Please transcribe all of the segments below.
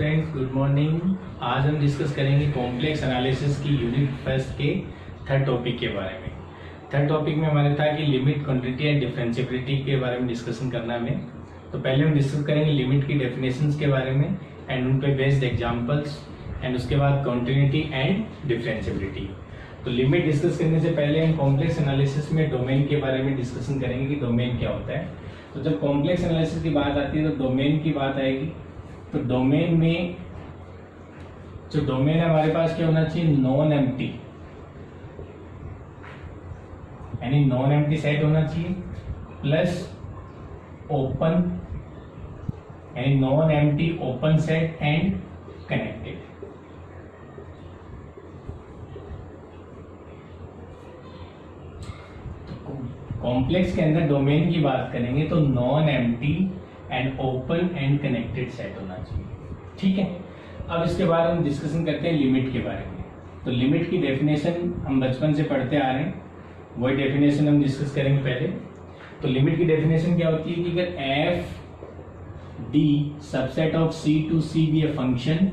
Friends, good morning. आज हम discuss करेंगे कॉम्प्लेक्स एनालिसिस की यूनिट फर्स्ट के थर्ड टॉपिक के बारे में। थर्ड टॉपिक में हमारे था कि लिमिट, क्वांटिटी एंड डिफरेंशिएबिलिटी के बारे में डिस्कशन करना हमें। तो पहले हम डिस्कस करेंगे लिमिट की डेफिनेशंस के बारे में एंड उन पे बेस्ड एग्जांपल्स, एंड उसके बाद कॉन्टिन्यूटी एंड डिफरेंशिएबिलिटी। तो लिमिट डिस्कस करने से पहले हम कॉम्प्लेक्स एनालिसिस में डोमेन के बारे में डिस्कशन करेंगे कि डोमेन क्या होता है। तो जब कॉम्प्लेक्स एनालिसिस की बात आती है तो डोमेन की बात आएगी। तो डोमेन में जो डोमेन है हमारे पास क्या होना चाहिए, नॉन एम्प्टी, यानी नॉन एम्प्टी सेट होना चाहिए, प्लस ओपन यानी non empty open set and connected. Complex के अंदर डोमेन की बात करेंगे तो non empty and open and connected set होना चाहिए। ठीक है, अब इसके बाद हम डिस्कशन करते हैं लिमिट के बारे में। तो लिमिट की डेफिनेशन हम बचपन से पढ़ते आ रहे हैं, वही डेफिनेशन हम डिस्कस करेंगे पहले। तो लिमिट की डेफिनेशन क्या होती है कि अगर F D subset of C to C be a function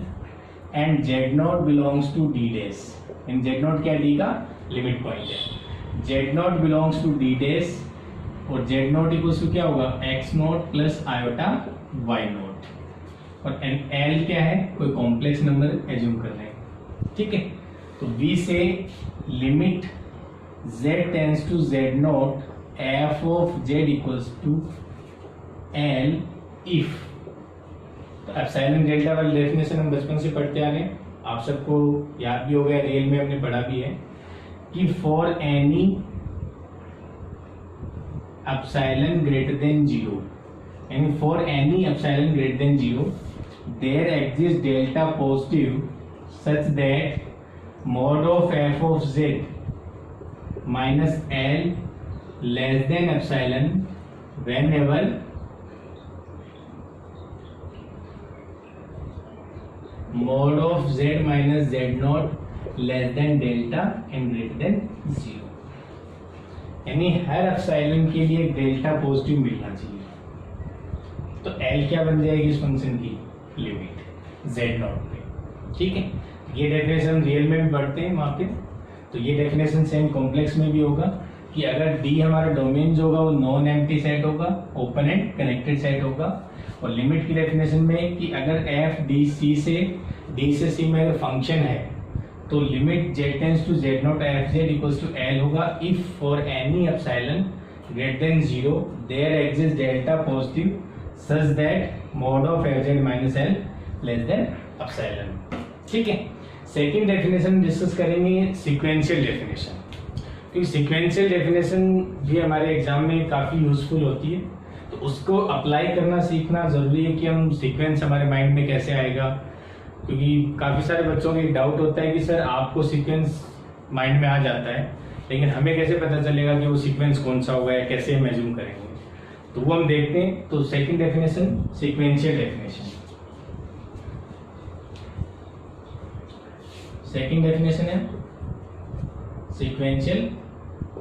and Z naught belongs to D dash, इन जेड नॉट क्या डी का लिमिट पॉइंट है, Z naught belongs to D dash और जेड नॉट इक्वल्स टू क्या होगा, X naught plus iota Y naught. और L क्या है, कोई कॉम्प्लेक्स नंबर एज्यूम कर रहे हैं। ठीक है, तो we say limit z tends to z naught f of z equals to l if. तो एप्सिलॉन डेल्टा वाली डेफिनेशन हम बचपन से पढ़ते आ रहे हैं, आप सबको याद भी हो गया, रियल में हमने पढ़ा भी है कि for any epsilon greater than 0, यानी for any epsilon greater than 0 there exist delta positive such that mod of f of z minus l less than epsilon whenever mod of z minus z naught less than delta and greater than 0, यानी हर epsilon के लिए delta positive मिलना चाहिए। तो L क्या बन जाएगी इस फंक्शन की, लिमिट z नॉट पे। ठीक है, ये डेफिनेशन रियल में भी पढ़ते हैं वहां पे। तो ये डेफिनेशन सेम कॉम्प्लेक्स में भी होगा कि अगर D हमारा डोमेन जो होगा वो नॉन एम्प्टी सेट होगा, ओपन एंड कनेक्टेड सेट होगा। और लिमिट की डेफिनेशन में कि अगर f D से C में अगर फंक्शन है तो limit z tends to z naught f z equals to l होगा if for any epsilon greater than 0 there exist delta positive such that mod of f z minus l less than epsilon. ठीक है, second definition discuss करेंगे sequential definition, क्योंकि sequential definition भी हमारे exam में काफी useful होती है। तो उसको अप्लाई करना सीखना जरूरी है कि हम सीक्वेंस हमारे माइंड में कैसे आएगा, क्योंकि काफी सारे बच्चों को एक डाउट होता है कि सर आपको सीक्वेंस माइंड में आ जाता है लेकिन हमें कैसे पता चलेगा कि वो सीक्वेंस कौन सा होगा या कैसे हम एज्यूम करेंगे। तो वो हम देखते हैं। तो second definition sequential definition. Second definition है सीक्वेंशियल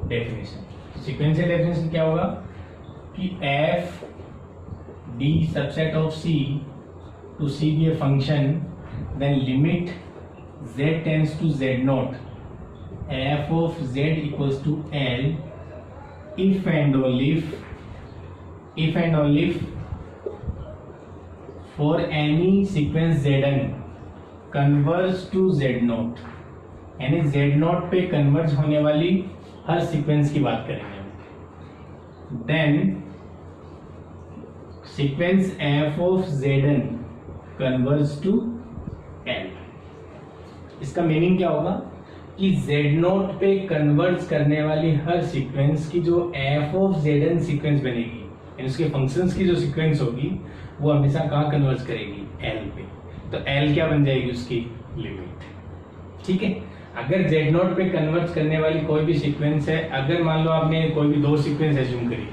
डेफिनेशन। सीक्वेंशियल डेफिनेशन क्या होगा कि F D subset of C to C be a function then limit z tends to z naught f of z equals to l if and only if for any sequence zn converge to z naught, यानी z naught पे converge होने वाली हर sequence की बात करेंगे। then sequence f of zn converge to L। इसका meaning क्या होगा कि Z नोट पे कन्वर्ज करने वाली हर सीक्वेंस की जो f ऑफ Zn सीक्वेंस बनेगी, यानी उसके फंक्शंस की जो सीक्वेंस होगी वो हमेशा कहाँ कन्वर्ज करेगी, L पे। तो L क्या बन जाएगी, उसकी लिमिट। ठीक है, अगर Z नोट पे कन्वर्ज करने वाली कोई भी सीक्वेंस है, अगर मान लो आपने कोई भी दो सीक्वेंस एज्यूम करी,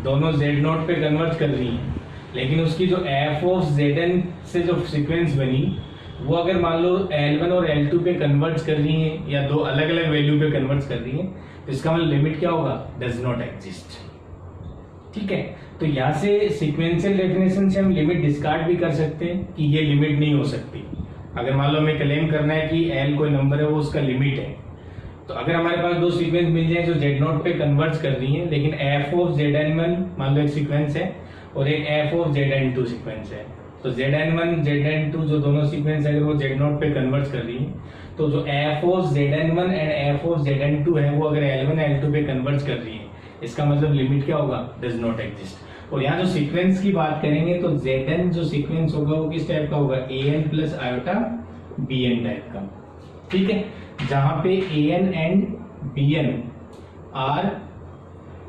दोनों Z नोट पे कन्वर्ज कर रही हैं, लेकिन उसकी जो f ऑफ Zn से जो सीक्वेंस बनी वो अगर मान लो L1 और L2 पे कन्वर्ज कर रही हैं या दो अलग अलग वैल्यू पे कन्वर्ज कर रही हैं, तो इसका मतलब लिमिट क्या होगा, डज नॉट एग्जिस्ट। ठीक है, तो यहाँ से सीक्वेंशियल डेफिनेशन से हम लिमिट डिस्कार्ड भी कर सकते हैं कि ये लिमिट नहीं हो सकती। अगर मान लो हमें क्लेम करना है कि एल कोई नंबर है वो उसका लिमिट है, तो अगर हमारे पास दो सीक्वेंस मिल जाए जो जेड नॉट पे कन्वर्ज कर रही है, लेकिन F of Z N one मान लो एक सीक्वेंस है और एक F of Z N two sequence है, तो Z N one Z N two जो दोनों सीक्वेंस है अगर वो जेड नॉट पे कन्वर्ज कर रही है, तो जो F of Z N one and F of Z N two है वो अगर एल वन एल टू पे कन्वर्ज कर रही है, इसका मतलब लिमिट क्या होगा, डज नॉट एग्जिस्ट। और यहाँ जो सीक्वेंस की बात करेंगे तो जेड एन जो सीक्वेंस होगा वो किस टाइप का होगा, A N plus iota B N type का, ठीक है, जहां पे A N and B N are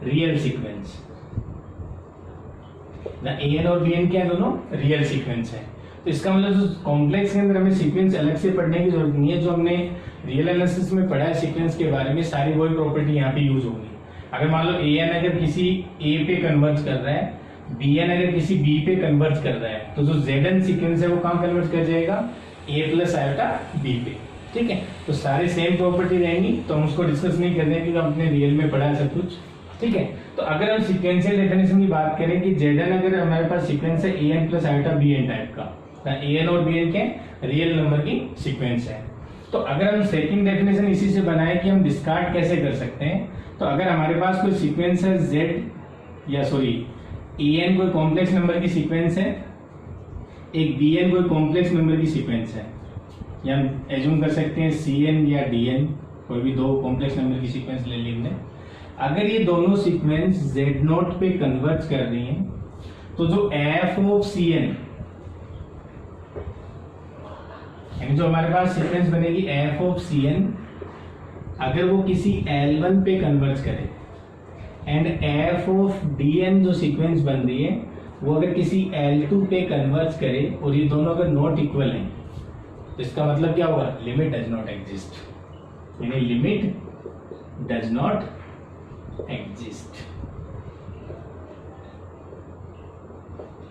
real sequence, ना ए एन और बी एन क्या है, दोनों रियल सीक्वेंस है। तो इसका मतलब जो कॉम्प्लेक्स के अंदर हमें सीक्वेंस अलग से पढ़ने की जरूरत नहीं है, जो हमने रियल एनालिसिस में पढ़ा है सीक्वेंस के बारे में सारी वही प्रॉपर्टी यहाँ पे यूज होगी। अगर मान लो ए एन अगर किसी ए पे कन्वर्ज कर रहा है, बी एन अगर किसी बी पे कन्वर्ज कर रहा है, तो जो जेड एन सीक्वेंस है वो कहाँ कन्वर्ज कर जाएगा, ए प्लस आयोटा बी पे, ठीक है। तो सारे सेम प्रॉपर्टी रहेंगी, तो हम उसको डिस्कस नहीं कर रहे हैं क्योंकि हमने रियल में पढ़ा है सब कुछ, ठीक है। तो अगर हम सीक्वेंशियल डेफिनेशन की बात करें कि जेड एन अगर हमारे पास सीक्वेंस है A N plus iota B N type का, ए एन और बी एन के रियल नंबर की सीक्वेंस है, तो अगर हम सेकंड डेफिनेशन इसी से बनाए कि हम डिस्कार्ड कैसे कर सकते हैं, तो अगर हमारे पास कोई सीक्वेंस है जेड या सॉरी ए एन कोई कॉम्प्लेक्स नंबर की सीक्वेंस है, एक बी एन कोई कॉम्प्लेक्स नंबर की सीक्वेंस है, या हम एज्यूम कर सकते हैं सी एन या डी एन, कोई भी दो कॉम्प्लेक्स नंबर की सीक्वेंस ले ली हमने। अगर ये दोनों सीक्वेंस जेड नोट पे कन्वर्ज कर रही हैं, तो जो एफ ऑफ सी एन, यानी जो हमारे पास सीक्वेंस बनेगी एफ ऑफ सी एन, अगर वो किसी एल वन पे कन्वर्ज करे and F of D N जो सीक्वेंस बन रही है वो अगर किसी एल टू पे कन्वर्ज करे और ये दोनों अगर नॉट इक्वल हैं, तो इसका मतलब क्या होगा, लिमिट डज नॉट एग्जिस्ट, यानी limit does not exist,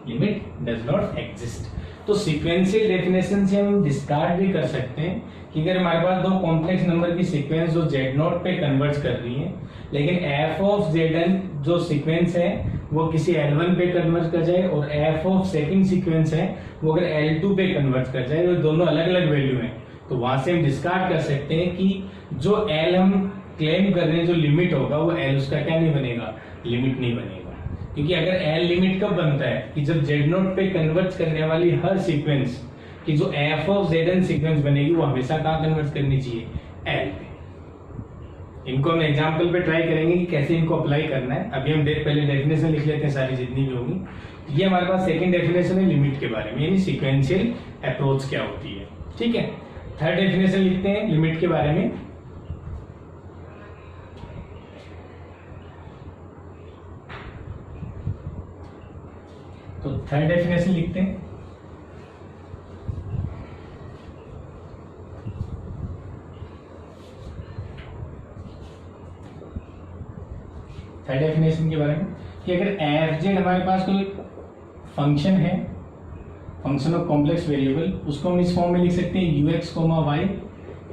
limit does not exist. तो सीक्वेंशियल डेफिनेशन से हम डिस्कार्ड भी कर सकते हैं कि अगर हमारे पास दो कॉम्प्लेक्स नंबर की सीक्वेंस जो जेड नॉट पे कन्वर्ज कर रही है, लेकिन एफ ऑफ जेड एन जो सीक्वेंस है वो किसी एल वन पे कन्वर्ज कर जाए और एफ ऑफ सेकंड सीक्वेंस है वो अगर एल टू पे कन्वर्ज कर जाए, वो दोनों अलग अलग वैल्यू हैं, तो वहां से हम डिस्कार्ड कर सकते हैं कि जो एल हम क्लेम कर रहे हैं जो लिमिट होगा वो एल उसका क्या नहीं बनेगा, लिमिट नहीं बनेगा। क्योंकि अगर एल लिमिट कब बनता है कि जब जेड नोट पे कन्वर्ज करने वाली हर सीक्वेंस की जो F of Z N sequence बनेगी वो हमेशा कहाँ कन्वर्ज करनी चाहिए, एल पे। इनको हम एग्जांपल पे ट्राई करेंगे कि कैसे इनको अप्लाई करना है। अभी हम पहले डेफिनेशन लिख लेते हैं सारी जितनी भी होगी। ये हमारे पास सेकंड डेफिनेशन है लिमिट के बारे में, यानी सीक्वेंशियल अप्रोच क्या होती है, ठीक है। थर्ड डेफिनेशन लिखते हैं लिमिट के बारे में। तो थर्ड डेफिनेशन लिखते हैं, थर्ड डेफिनेशन के बारे में कि अगर एफ जेड हमारे पास कोई फंक्शन है, फंक्शन ऑफ कॉम्प्लेक्स वेरिएबल, उसको हम इस फॉर्म में लिख सकते हैं U X comma Y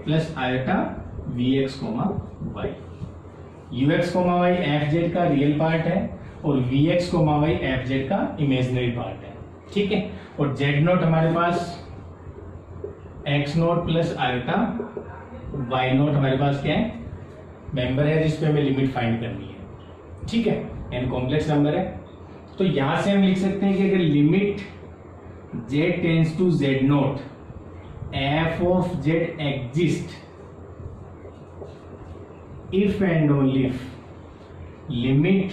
plus iota V X comma Y. U X comma Y F Z का रियल पार्ट है और V X comma Y F Z का इमेजिनरी पार्ट है, ठीक है। और जेड नोट हमारे पास X naught plus iota, Y naught हमारे पास क्या है, मेंबर है जिसपे हमें लिमिट फाइंड करनी है, ठीक है, एन कॉम्प्लेक्स नंबर है। तो यहां से हम लिख सकते हैं कि अगर limit z tends to z naught f of z exist if and only if limit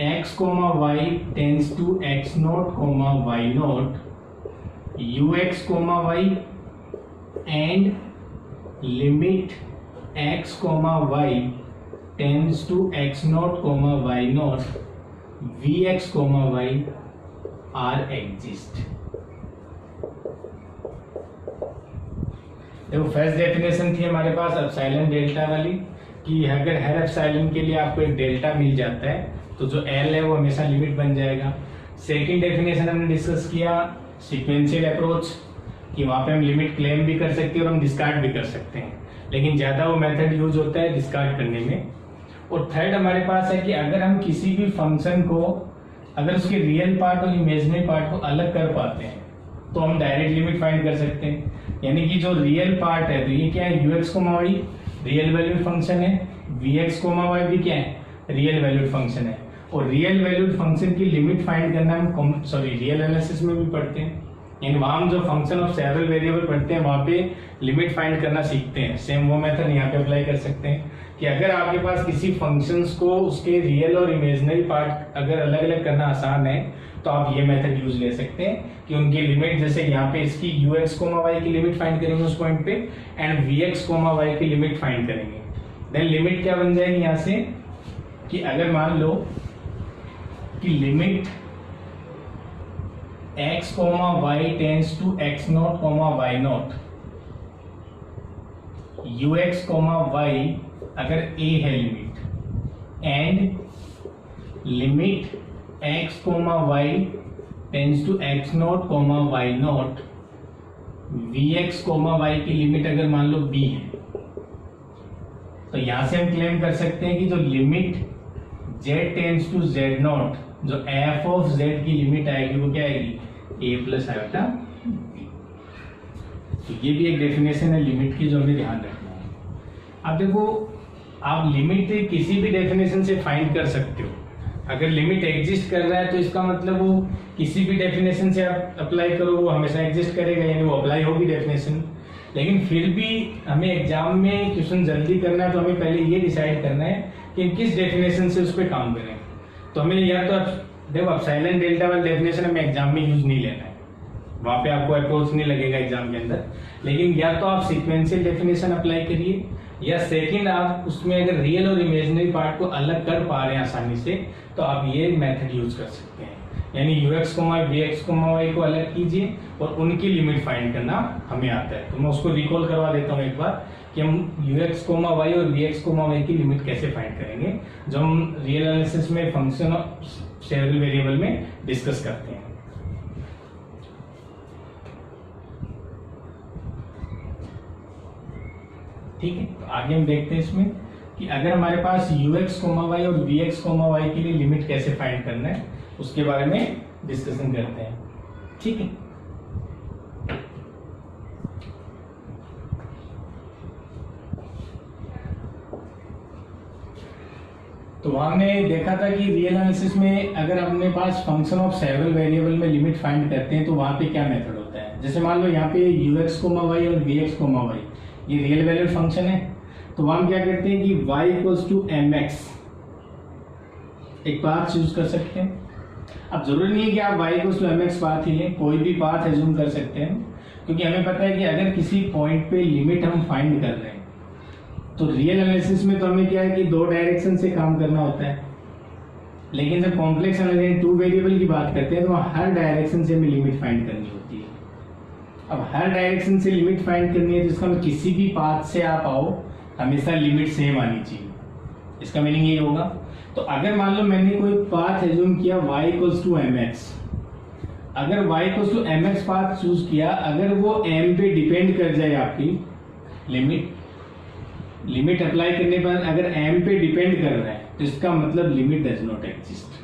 x coma y tends to x naught comma y naught ux comma y and limit x coma y tends to x naught comma y naught vx comma y are exist। देखो first definition थी हमारे पास epsilon delta वाली कि अगर हर epsilon के लिए आपको एक डेल्टा मिल जाता है तो जो एल है वो हमेशा लिमिट बन जाएगा। सेकंड डेफिनेशन हमने डिस्कस किया सीक्वेंशियल अप्रोच कि वहां पे हम लिमिट क्लेम भी कर सकते हैं और हम डिस्कार्ड भी कर सकते हैं, लेकिन ज्यादा वो मेथड यूज होता है डिस्कार्ड करने में। और थर्ड हमारे पास है कि अगर हम किसी भी फंक्शन को अगर उसके रियल पार्ट और इमेजिनरी पार्ट को अलग कर पाते हैं तो हम डायरेक्ट लिमिट फाइंड कर सकते हैं। यानी कि जो रियल पार्ट है तो ये क्या है, ux, y real valued function है, vx, y भी क्या है, रियल वैल्यूड फंक्शन है। और रियल वैल्यूड फंक्शन की लिमिट फाइंड करना हम रियल एनालिसिस में भी पढ़ते हैं, यानी वहां हम जो फंक्शन ऑफ सेवरल वेरिएबल पढ़ते हैं वहां पे लिमिट फाइंड करना सीखते हैं। सेम वो मेथड यहाँ पे अप्लाई कर सकते हैं कि अगर आपके पास किसी फंक्शंस को उसके रियल और इमेजिनरी पार्ट अगर अलग अलग करना आसान है तो आप ये मेथड यूज ले सकते हैं कि उनकी लिमिट, जैसे यहाँ पे इसकी ux, y की लिमिट फाइंड करेंगे उस पॉइंट पे एंड vx, y की लिमिट फाइंड करेंगे। देन लिमिट क्या बन जाएगी यहाँ से कि अगर मान लो कि limit x, y tends to x0, y0, ux, y अगर a है limit and limit x, y tends to x0, y0, vx, y की लिमिट अगर मान लो b है तो यहां से हम क्लेम कर सकते हैं कि जो limit z tends to z0, जो f ऑफ z की लिमिट आएगी वो क्या आएगी, a प्लस आयोटा b। तो ये भी एक डेफिनेशन है लिमिट की जो हमें ध्यान रखना है। अब देखो, आप लिमिट किसी भी डेफिनेशन से फाइंड कर सकते हो। अगर लिमिट एग्जिस्ट कर रहा है तो इसका मतलब वो किसी भी डेफिनेशन से आप अप्लाई करो वो हमेशा एग्जिस्ट करेगा, यानी वो अप्लाई होगी डेफिनेशन। लेकिन फिर भी हमें एग्जाम में क्वेश्चन जल्दी करना है तो हमें पहले ये डिसाइड करना है कि किस डेफिनेशन से उस पर काम करें। तो हमें या तो देखो एप्सिलॉन डेल्टा वाला डेफिनेशन हमें एग्जाम में यूज नहीं लेना है, वहां पे आपको अप्रोच नहीं लगेगा एग्जाम के अंदर। लेकिन या तो आप सीक्वेंशियल डेफिनेशन अप्लाई करिए या सेकंड आप उसमें अगर रियल और इमेजिनरी पार्ट को अलग कर पा रहे हैं आसानी से तो आप ये मेथड यूज कर सकते हैं। यानी ux, vx, y को अलग कीजिए और उनकी लिमिट फाइंड करना हमें आता है। तो मैं उसको रिकॉल करवा देता हूँ एक बार कि हम ux, y और vx, y की लिमिट कैसे फाइंड करेंगे, जो हम रियल एनालिसिस में फंक्शन ऑफ सेवरल वेरिएबल में डिस्कस करते हैं। ठीक है, तो आगे हम देखते हैं इसमें कि अगर हमारे पास ux, y और vx, y के लिए लिमिट कैसे फाइंड करना है उसके बारे में डिस्कशन करते हैं। ठीक है, तो हमने देखा था कि रियल एनालिसिस में अगर अपने पास फंक्शन ऑफ सेवरल वेरिएबल में लिमिट फाइंड करते हैं तो वहां पे क्या मेथड होता है। जैसे मान लो यहाँ पे ux, y और vx, y ये रियल वैल्यूड फंक्शन है, तो वहां हम क्या करते हैं कि y इक्वल्स टू mx एक पाथ चूज कर सकते हैं। अब जरूरी नहीं है कि आप y equals to mx path ही लें, कोई भी पाथ एज्यूम कर सकते हैं, क्योंकि हमें पता है कि अगर किसी पॉइंट पे लिमिट हम फाइंड कर रहे हैं तो रियल एनालिसिस में तो हमें क्या है कि दो डायरेक्शन से काम करना होता है। लेकिन जब कॉम्प्लेक्स एनालिसिस टू वेरिएबल की बात करते हैं तो हर डायरेक्शन से हमें लिमिट फाइंड करनी होती है। अब हर डायरेक्शन से लिमिट फाइंड करनी है तो इसका किसी भी पाथ से आप आओ हमेशा लिमिट सेम आनी चाहिए, इसका मीनिंग ये होगा। तो अगर मान लो मैंने कोई पाथ एज्यूम किया y इक्वल्स टू mx, अगर y equals to mx path choose किया, अगर वो m पे डिपेंड कर जाए आपकी लिमिट अप्लाई करने पर अगर m पे डिपेंड कर रहा है तो इसका मतलब लिमिट डज नॉट एग्जिस्ट।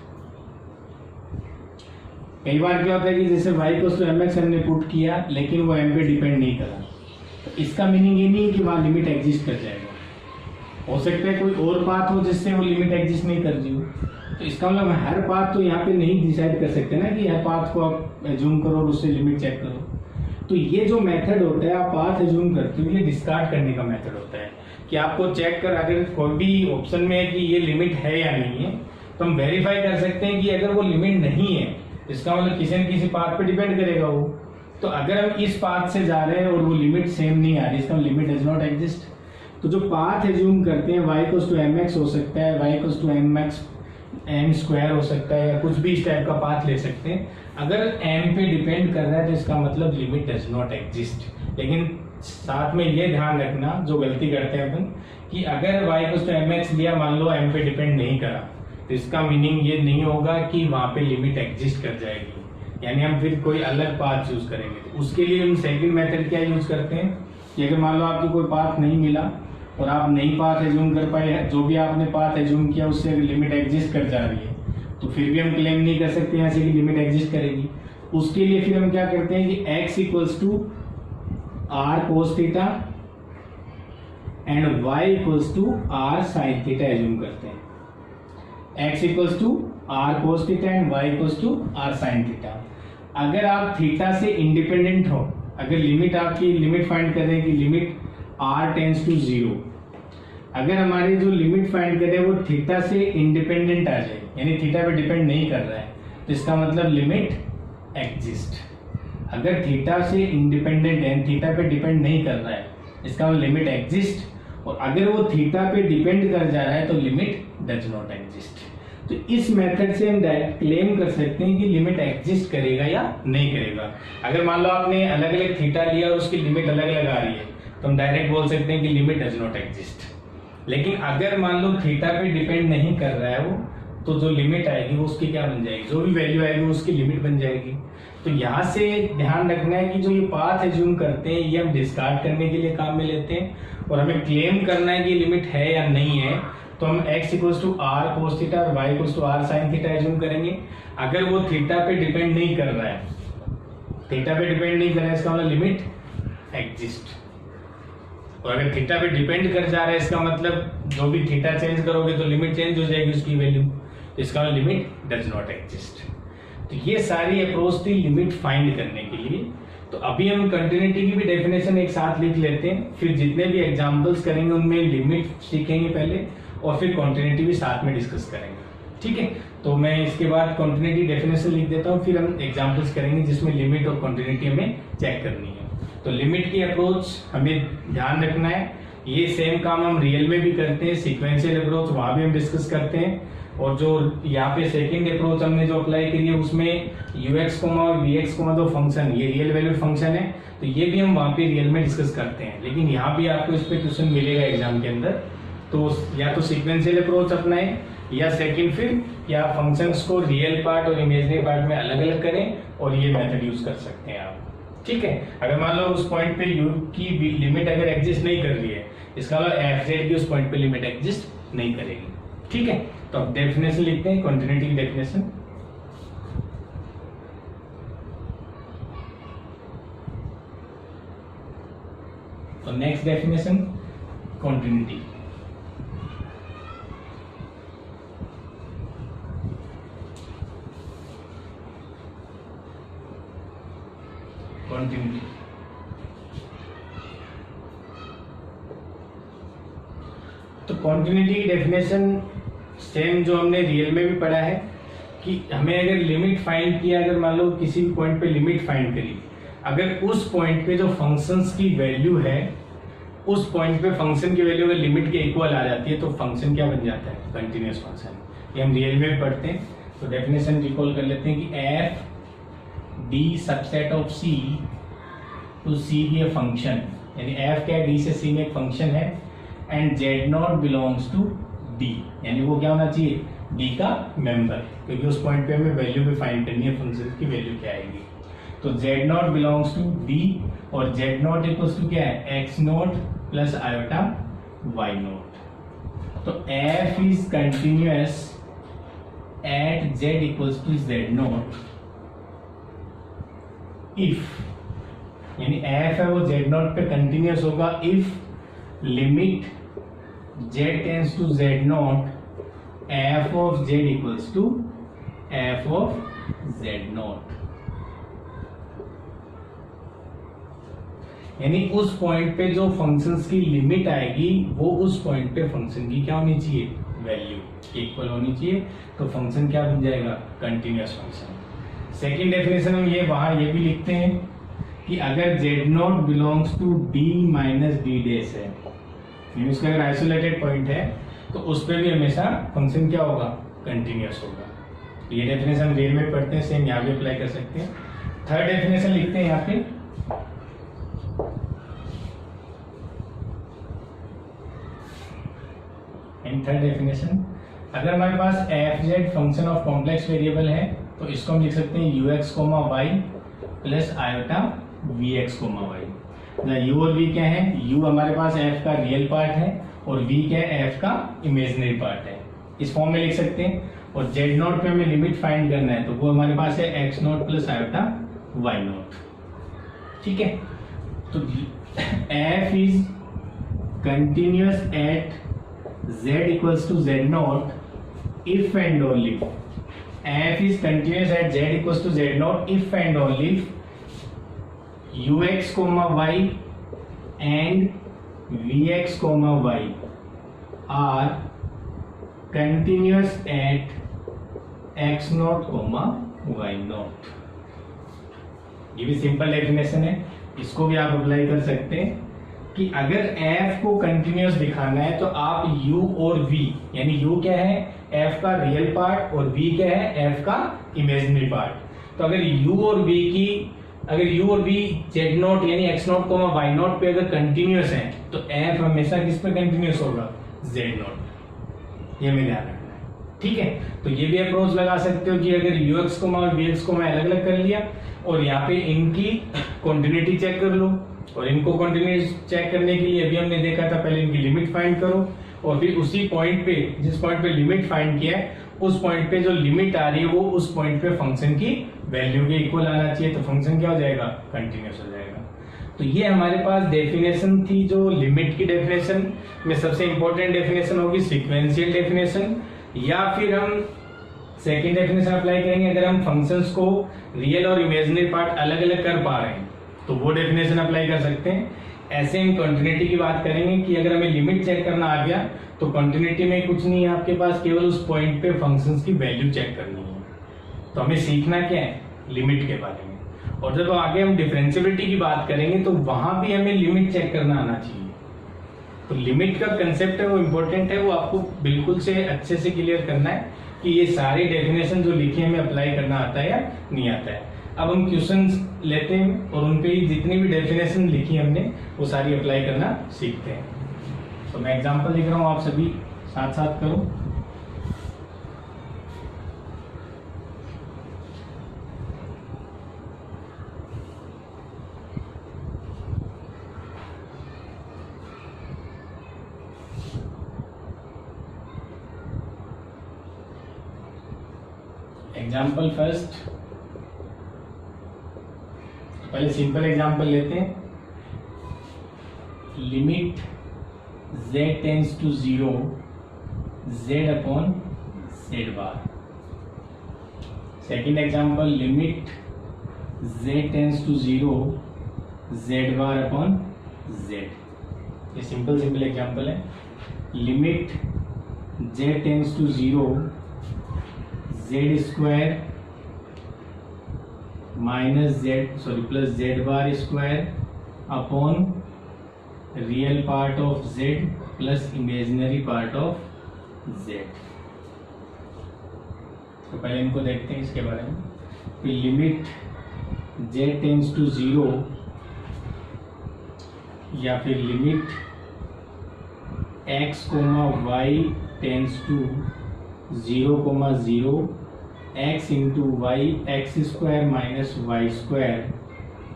कई बार क्या होता है कि जैसे y इक्वल्स टू mx हमने पुट किया लेकिन वो m पे डिपेंड नहीं करा, तो इसका मीनिंग ये नहीं है कि वहां लिमिट एग्जिस्ट कर जाएगा। हो सकता है कोई और पाथ हो जिससे वो लिमिट एग्जिस्ट नहीं कर रही हो, तो इसका मतलब हर पाथ तो यहाँ पे नहीं डिसाइड कर सकते ना कि हर पाथ को आप एज्यूम करो और उससे लिमिट चेक करो। तो ये जो मेथड होता है आप पाथ एज्यूम करते हो, ये डिस्कार्ड करने का मेथड होता है कि आपको चेक कर अगर कोई भी ऑप्शन में है कि ये लिमिट है या नहीं है तो हम वेरीफाई कर सकते हैं कि अगर वो लिमिट नहीं है इसका मतलब किसी न किसी पाथ पे डिपेंड करेगा वो। तो अगर हम इस पाथ से जा रहे हैं और वो लिमिट सेम नहीं आ रही, इसका लिमिट डज नॉट एग्जिस्ट। तो जो पाथ एज्यूम करते हैं y इक्वल्स टू mx हो सकता है, y equals to mx m square हो सकता है, या कुछ भी इस टाइप का पाथ ले सकते हैं। अगर m पे डिपेंड कर रहा है तो इसका मतलब लिमिट डज नॉट एग्जिस्ट। लेकिन साथ में ये ध्यान रखना जो गलती करते हैं अपन कि अगर y इक्वल्स टू mx लिया, मान लो m पे डिपेंड नहीं करा, तो इसका मीनिंग ये नहीं होगा कि वहां पे लिमिट एग्जिस्ट कर जाएगी, यानी हम फिर कोई अलग पाथ चूज करेंगे। तो उसके लिए हम सेकंड मेथड क्या यूज करते हैं कि अगर मान लो आपको कोई पाथ नहीं मिला और आप नई पाथ एज्यूम कर पाए, जो भी आपने पाथ एज्यूम किया उससे अगर लिमिट एग्जिस्ट कर जा रही है तो फिर भी हम क्लेम नहीं कर सकते यहाँ से कि लिमिट एग्जिस्ट करेगी। उसके लिए फिर हम क्या करते हैं कि x equals to R cos theta and y equals to R sine theta assume करते हैं। x equals to R cos theta and y equals to R sine theta. अगर आप थीटा से इंडिपेंडेंट हो, अगर लिमिट आपकी लिमिट फाइंड कर रहे हैं कि लिमिट r टेंड्स टू 0, अगर हमारी जो लिमिट फाइंड कर रहे हैं वो थीटा से इंडिपेंडेंट आ जाए, यानी थीटा पे डिपेंड नहीं कर रहा है, तो इसका मतलब लिमिट एग्जिस्ट। अगर थीटा से इंडिपेंडेंट है, थीटा पे डिपेंड नहीं कर रहा है, इसका मतलब लिमिट एग्जिस्ट। और अगर वो थीटा पे डिपेंड कर जा रहा है तो लिमिट डज नॉट एग्जिस्ट। तो इस मेथड से हम डायरेक्ट क्लेम कर सकते हैं कि लिमिट एग्जिस्ट करेगा या नहीं करेगा। अगर मान लो आपने अलग अलग थीटा लिया और उसकी लिमिट अलग अलग आ रही है तो हम डायरेक्ट बोल सकते हैं कि लिमिट डज नॉट एग्जिस्ट। लेकिन अगर मान लो थीटा पे डिपेंड नहीं कर रहा है वो, तो जो लिमिट आएगी वो उसकी क्या बन जाएगी, जो भी वैल्यू आएगी वो उसकी लिमिट बन जाएगी। तो यहाँ से ध्यान रखना है कि जो ये पाथ एज्यूम करते हैं ये हम डिस्कार्ड करने के लिए काम में लेते हैं और हमें क्लेम करना है कि लिमिट है या नहीं है। तो हम x equals to R cos theta और y equals to R sine theta assume करेंगे। अगर वो थीटा पे डिपेंड नहीं कर रहा है, थीटा पे डिपेंड नहीं कर रहा है, इसका मतलब लिमिट एग्जिस्ट। और अगर थीटा पे डिपेंड कर जा रहा है इसका मतलब जो भी थीटा चेंज करोगे तो लिमिट चेंज हो जाएगी उसकी वैल्यू, इसका मतलब लिमिट डज नॉट एग्जिस्ट। तो ये सारी अप्रोच थी लिमिट फाइंड करने के लिए। तो अभी हम कंटिन्यूटी की भी डेफिनेशन एक साथ लिख लेते हैं, फिर जितने भी एग्जांपल्स करेंगे उनमें लिमिट सीखेंगे पहले और फिर कंटिन्यूटी भी साथ में डिस्कस करेंगे। ठीक है, तो मैं इसके बाद कंटिन्यूटी डेफिनेशन लिख देता हूँ, फिर हम एग्जांपल्स करेंगे जिसमें लिमिट और कंटिन्यूटी हमें चेक करनी है। तो लिमिट की अप्रोच हमें ध्यान रखना है, ये सेम काम हम रियल में भी करते हैं, सीक्वेंशियल अप्रोच वहां भी हम डिस्कस करते हैं। और जो यहाँ पे सेकंड अप्रोच हमने जो अप्लाई करी है उसमें ux और vx जो फंक्शन, ये रियल वैल्यू फंक्शन है, तो ये भी हम वहाँ पे रियल में डिस्कस करते हैं। लेकिन यहाँ भी आपको इस पे क्वेश्चन मिलेगा एग्जाम के अंदर, तो या तो सीक्वेंशियल अप्रोच अपनाएं या सेकंड फिर या फंक्शंस को रियल पार्ट और इमेजिनरी पार्ट में अलग अलग करें और ये मेथड यूज कर सकते हैं आप। ठीक है, अगर मान लो उस पॉइंट पे u की लिमिट अगर एग्जिस्ट नहीं कर रही है, इसका मतलब fz की उस पॉइंट पे लिमिट एग्जिस्ट नहीं करेगी। ठीक है, तो अब डेफिनेशन लिखते हैं, कंटिन्यूटी की डेफिनेशन। तो नेक्स्ट डेफिनेशन कंटिन्यूटी। कंटिन्यूटी तो कंटिन्यूटी की डेफिनेशन सेम जो हमने रियल में भी पढ़ा है कि हमें अगर लिमिट फाइंड किया, अगर मान लो किसी भी पॉइंट पे लिमिट फाइंड करी, अगर उस पॉइंट पे जो फंक्शंस की वैल्यू है, उस पॉइंट पे फंक्शन की वैल्यू अगर लिमिट के इक्वल आ जाती है तो फंक्शन क्या बन जाता है, कंटिन्यूअस फंक्शन। ये हम रियल में भी पढ़ते हैं। तो डेफिनेशन रिकॉल कर लेते हैं कि F D subset of C to C be a function, यानी एफ क्या है, डी से सी में एक फंक्शन है, and Z naught belongs to D, यानी वो क्या होना चाहिए, डी का मेंबर, क्योंकि उस पॉइंट पे हमें वैल्यू भी फाइंड करनी है, फंक्शन की वैल्यू क्या आएगी। तो Z naught belongs to D और जेड नॉट इक्वल्स टू क्या है, X naught plus iota Y naught. तो F is continuous at Z equals to Z naught if, यानी एफ है वो जेड नॉट पे कंटिन्यूअस होगा if limit z tends to z naught f of z equals to f of z naught, यानी उस point पे जो functions की लिमिट आएगी वो उस पॉइंट पे फंक्शन की क्या होनी चाहिए, वैल्यू इक्वल होनी चाहिए, तो फंक्शन क्या बन जाएगा, कंटिन्यूअस फंक्शन। सेकेंड डेफिनेशन हम ये वहां ये भी लिखते हैं कि अगर z naught belongs to d minus D dash है, उसका अगर आइसोलेटेड पॉइंट है तो उस पर भी हमेशा फंक्शन क्या होगा, कंटिन्यूअस होगा। तो ये डेफिनेशन रियल में पढ़ते हैं, सेम यहाँ भी अप्लाई कर सकते हैं। थर्ड डेफिनेशन लिखते हैं यहाँ पे, इन थर्ड डेफिनेशन अगर हमारे पास F Z function of complex variable है तो इसको हम लिख सकते हैं ux, y plus iota vx, y। u और v क्या है, u हमारे पास f का रियल पार्ट है और v क्या है, f का इमेजिनरी पार्ट है। इस फॉर्म में लिख सकते हैं। और z नॉट पे हमें लिमिट फाइंड करना है, तो वो हमारे पास है x naught plus iota y naught. ठीक है, तो f is continuous at z equals to z naught if and only, f is continuous at z equals to z naught if and only if ux comma y and vx comma y are continuous at x naught comma y naught। ये भी simple definition है, इसको भी आप apply कर सकते हैं कि अगर f को कंटिन्यूअस दिखाना है तो आप u और v, यानी u क्या है, f का रियल पार्ट और v क्या है, f का इमेजिनरी पार्ट। तो अगर u और v z नॉट यानी x naught comma y naught पे अगर कंटिन्यूअस है तो f हमेशा किस पे कंटिन्यूअस होगा, z नॉट। ये में ध्यान रखना है। ठीक है, तो ये भी अप्रोच लगा सकते हो कि अगर ux कोमा और vx कोमा अलग अलग कर लिया और यहाँ पे इनकी कॉन्टिन्यूटी चेक कर लो, और इनको कंटिन्यूस चेक करने के लिए अभी हमने देखा था पहले इनकी लिमिट फाइंड करो और फिर उसी पॉइंट पे, जिस पॉइंट पे लिमिट फाइंड किया है उस पॉइंट पे जो लिमिट आ रही है वो उस पॉइंट पे फंक्शन की वैल्यू के इक्वल आना चाहिए, तो फंक्शन क्या हो जाएगा, कंटिन्यूस हो जाएगा। तो ये हमारे पास डेफिनेशन थी, जो लिमिट की डेफिनेशन में सबसे इंपॉर्टेंट डेफिनेशन होगी सिक्वेंशियल डेफिनेशन, या फिर हम सेकेंड डेफिनेशन अप्लाई करेंगे अगर हम फंक्शंस को रियल और इमेजिनरी पार्ट अलग अलग कर पा रहे हैं तो वो डेफिनेशन अप्लाई कर सकते हैं। ऐसे हम कंटिन्यूटी की बात करेंगे कि अगर हमें लिमिट चेक करना आ गया तो कंटिन्यूटी में कुछ नहीं है आपके पास, केवल उस पॉइंट पे फंक्शंस की वैल्यू चेक करनी है। तो हमें सीखना क्या है, लिमिट के बारे में। और जब आगे हम डिफरेंशिएबिलिटी की बात करेंगे तो वहां भी हमें लिमिट चेक करना आना चाहिए। तो लिमिट का कंसेप्ट है वो इम्पोर्टेंट है, वो आपको बिल्कुल से अच्छे से क्लियर करना है कि ये सारी डेफिनेशन जो लिखी है हमें अप्लाई करना आता है या नहीं आता है। अब हम क्वेश्चंस लेते हैं और उनपे जितनी भी डेफिनेशन लिखी हमने वो सारी अप्लाई करना सीखते हैं। तो मैं एग्जांपल लिख रहा हूँ, आप सभी साथ साथ करो। एग्जाम्पल फर्स्ट, पहले सिंपल एग्जाम्पल लेते हैं। Limit z tends to 0 z upon z bar. Second example, limit z tends to 0 z bar upon z। ये सिंपल एग्जाम्पल है। Limit z tends to 0 z square minus plus z bar square upon real part of z plus imaginary part of z। तो पहले इनको देखते हैं इसके बारे में। फिर लिमिट z टेंस टू 0 या फिर limit x coma y tends to 0,0 x into Y X square minus Y square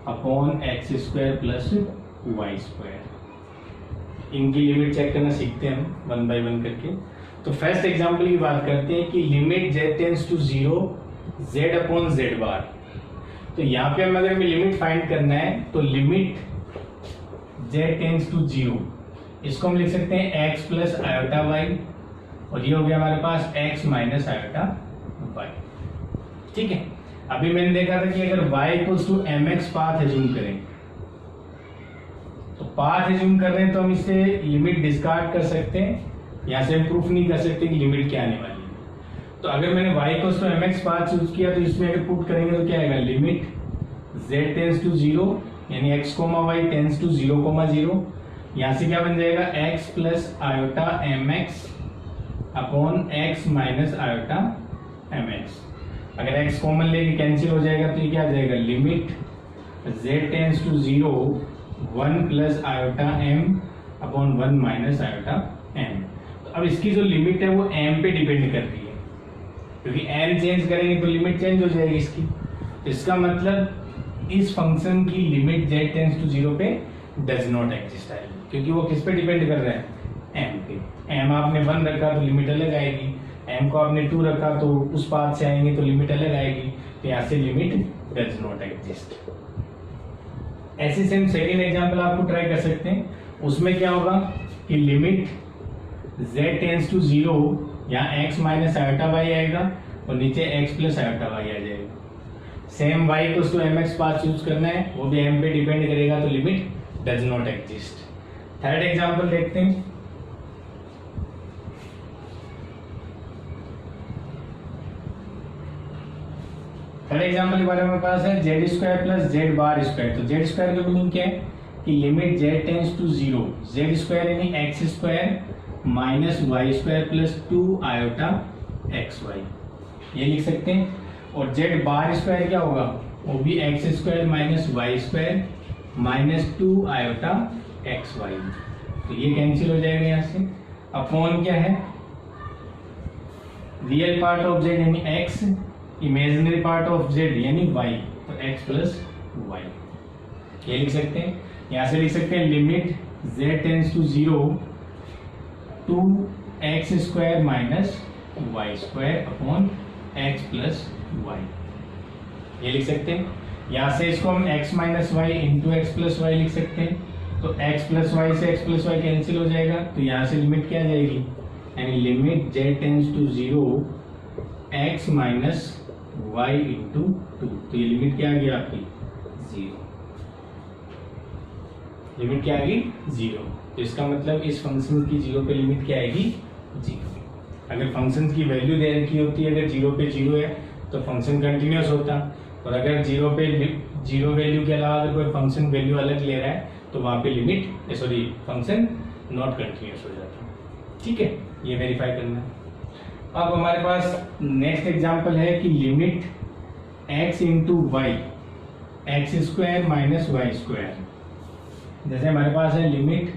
upon X square plus Y square. इनकी लिमिट चेक करना सीखते हैं हम वन बाय वन करके। तो फर्स्ट एग्जांपल की बात करते हैं कि limit z tends to 0 z upon z bar. तो यहाँ पे हम अगर हमें लिमिट फाइंड करना है तो लिमिट z टेंस टू 0, इसको हम लिख सकते हैं x प्लस आयोटा वाई, और ये हो गया हमारे पास x माइनस आयोटा वाई। ठीक है, अभी मैंने देखा था कि अगर y equals to mx path assume करें, तो पाथ एज्यूम कर रहे हैं तो हम इससे लिमिट डिस्कार्ड कर सकते हैं, यहाँ से हम प्रूफ नहीं कर सकते कि लिमिट क्या आने वाली है। तो अगर मैंने y equals to mx path choose किया तो इसमें अगर पुट करेंगे तो क्या आएगा, लिमिट z टेंस टू 0 यानी x coma y tends to 0,0, यहाँ से क्या बन जाएगा x plus iota mx upon x minus iota mx। अगर x कॉमन लेके कैंसिल हो जाएगा तो ये क्या आ जाएगा, limit z tends to 0 1 plus iota m upon 1 minus iota m। तो अब इसकी जो लिमिट है वो m पे डिपेंड कर रही है, क्योंकि m चेंज करेंगे तो लिमिट चेंज हो जाएगी इसकी। तो इसका मतलब इस फंक्शन की लिमिट z टेंस टू 0 पे डज नॉट एग्जिस्ट आएगी, क्योंकि वो किस पे डिपेंड कर रहा है, एम पे। एम आपने 1 रखा तो लिमिट अलग आएगी, एम को आपने 2 रखा तो उस पाथ से आएंगे तो लिमिट अलग आएगी, तो यहाँ से लिमिट डज नॉट एग्जिस्ट। ऐसे सेम सेकेंड एग्जाम्पल आपको ट्राई कर सकते हैं। उसमें क्या होगा कि लिमिट z टेंस टू 0, यहाँ x माइनस आयोटा वाई आएगा और नीचे x प्लस आयोटा वाई आ जाएगा। Same y equals to mx path choose करना है, वो भी m पे डिपेंड करेगा, तो limit does not exist. Third example देखते हैं। थर्ड एग्जाम्पल के बारे में पास है Z square plus Z bar square. तो जेड स्क्वायर का मीनिंग क्या है कि limit Z tends to 0, Z square यानी X square minus Y square plus 2 iota X Y, ये लिख सकते हैं। और जेड बार स्क्वायर क्या होगा, वो भी X square minus Y square minus 2 iota X Y, तो ये कैंसिल हो जाएगा यहाँ से। अपॉन क्या है, रियल पार्ट ऑफ जेड यानी X, imaginary part of Z यानी वाई, तो एक्स प्लस वाई, ये लिख सकते हैं। यहां से लिख सकते हैं limit z tends to 0 to X square minus Y square upon X plus Y, ये लिख सकते हैं। यहां से इसको हम x minus Y into X plus Y लिख सकते हैं, तो x प्लस वाई से x प्लस वाई कैंसिल हो जाएगा, तो यहां से लिमिट क्या आ जाएगी, यानी limit z tends to 0 x minus Y into 2, तो ये लिमिट क्या आ गई आपकी 0, लिमिट क्या आएगी 0। तो इसका मतलब इस फंक्शन की 0 पे लिमिट क्या आएगी 0। अगर फंक्शन की वैल्यू दे रखी होती है, अगर 0 पे 0 है तो फंक्शन कंटिन्यूअस होता, और अगर 0 पे 0 वैल्यू के अलावा अगर कोई फंक्शन वैल्यू अलग ले रहा है तो वहां पे लिमिट फंक्शन नॉट कंटिन्यूअस हो जाता। ठीक है, ये वेरीफाई करना है। अब हमारे पास नेक्स्ट एग्जांपल है कि limit x into Y X square minus Y square. जैसे हमारे पास है limit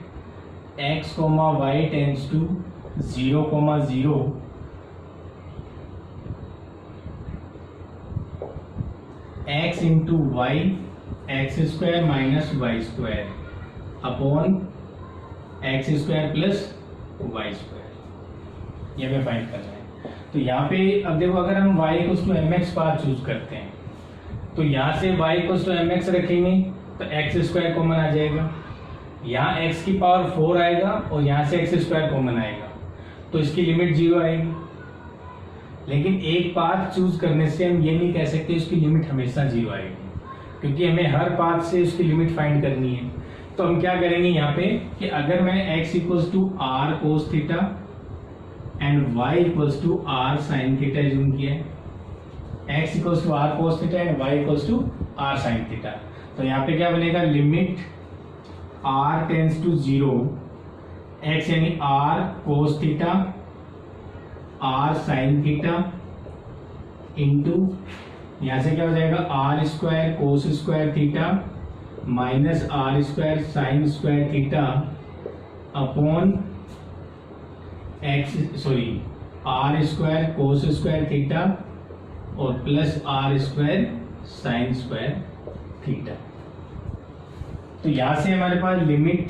x comma Y tends to 0 comma 0 x into Y X square minus Y square upon X square plus Y square, ये हमें find करना है। तो यहाँ पे अब देखो, अगर हम y equals to mx path choose करते हैं तो यहाँ से y इक्वल्स टू mx रखेंगे तो एक्स स्क्वायर कॉमन आ जाएगा, यहाँ x की पावर 4 आएगा और यहाँ से एक्स स्क्वायर कॉमन आएगा, तो इसकी लिमिट 0 आएगी। लेकिन एक पाथ चूज करने से हम ये नहीं कह सकते उसकी लिमिट हमेशा 0 आएगी, क्योंकि हमें हर पाथ से उसकी लिमिट फाइंड करनी है। तो हम क्या करेंगे यहाँ पे कि अगर मैं x equals to R cos theta and y equals to R sine theta use किया है, x equals to R cos theta and y equals to R sine theta, तो यहाँ पे क्या बनेगा, limit r tends to 0 x यानी r cos theta r sine theta into यहाँ से क्या हो जाएगा r square cos square theta minus r square sine square theta upon R square cos square theta और plus R square sine square theta. तो यहां से हमारे पास लिमिट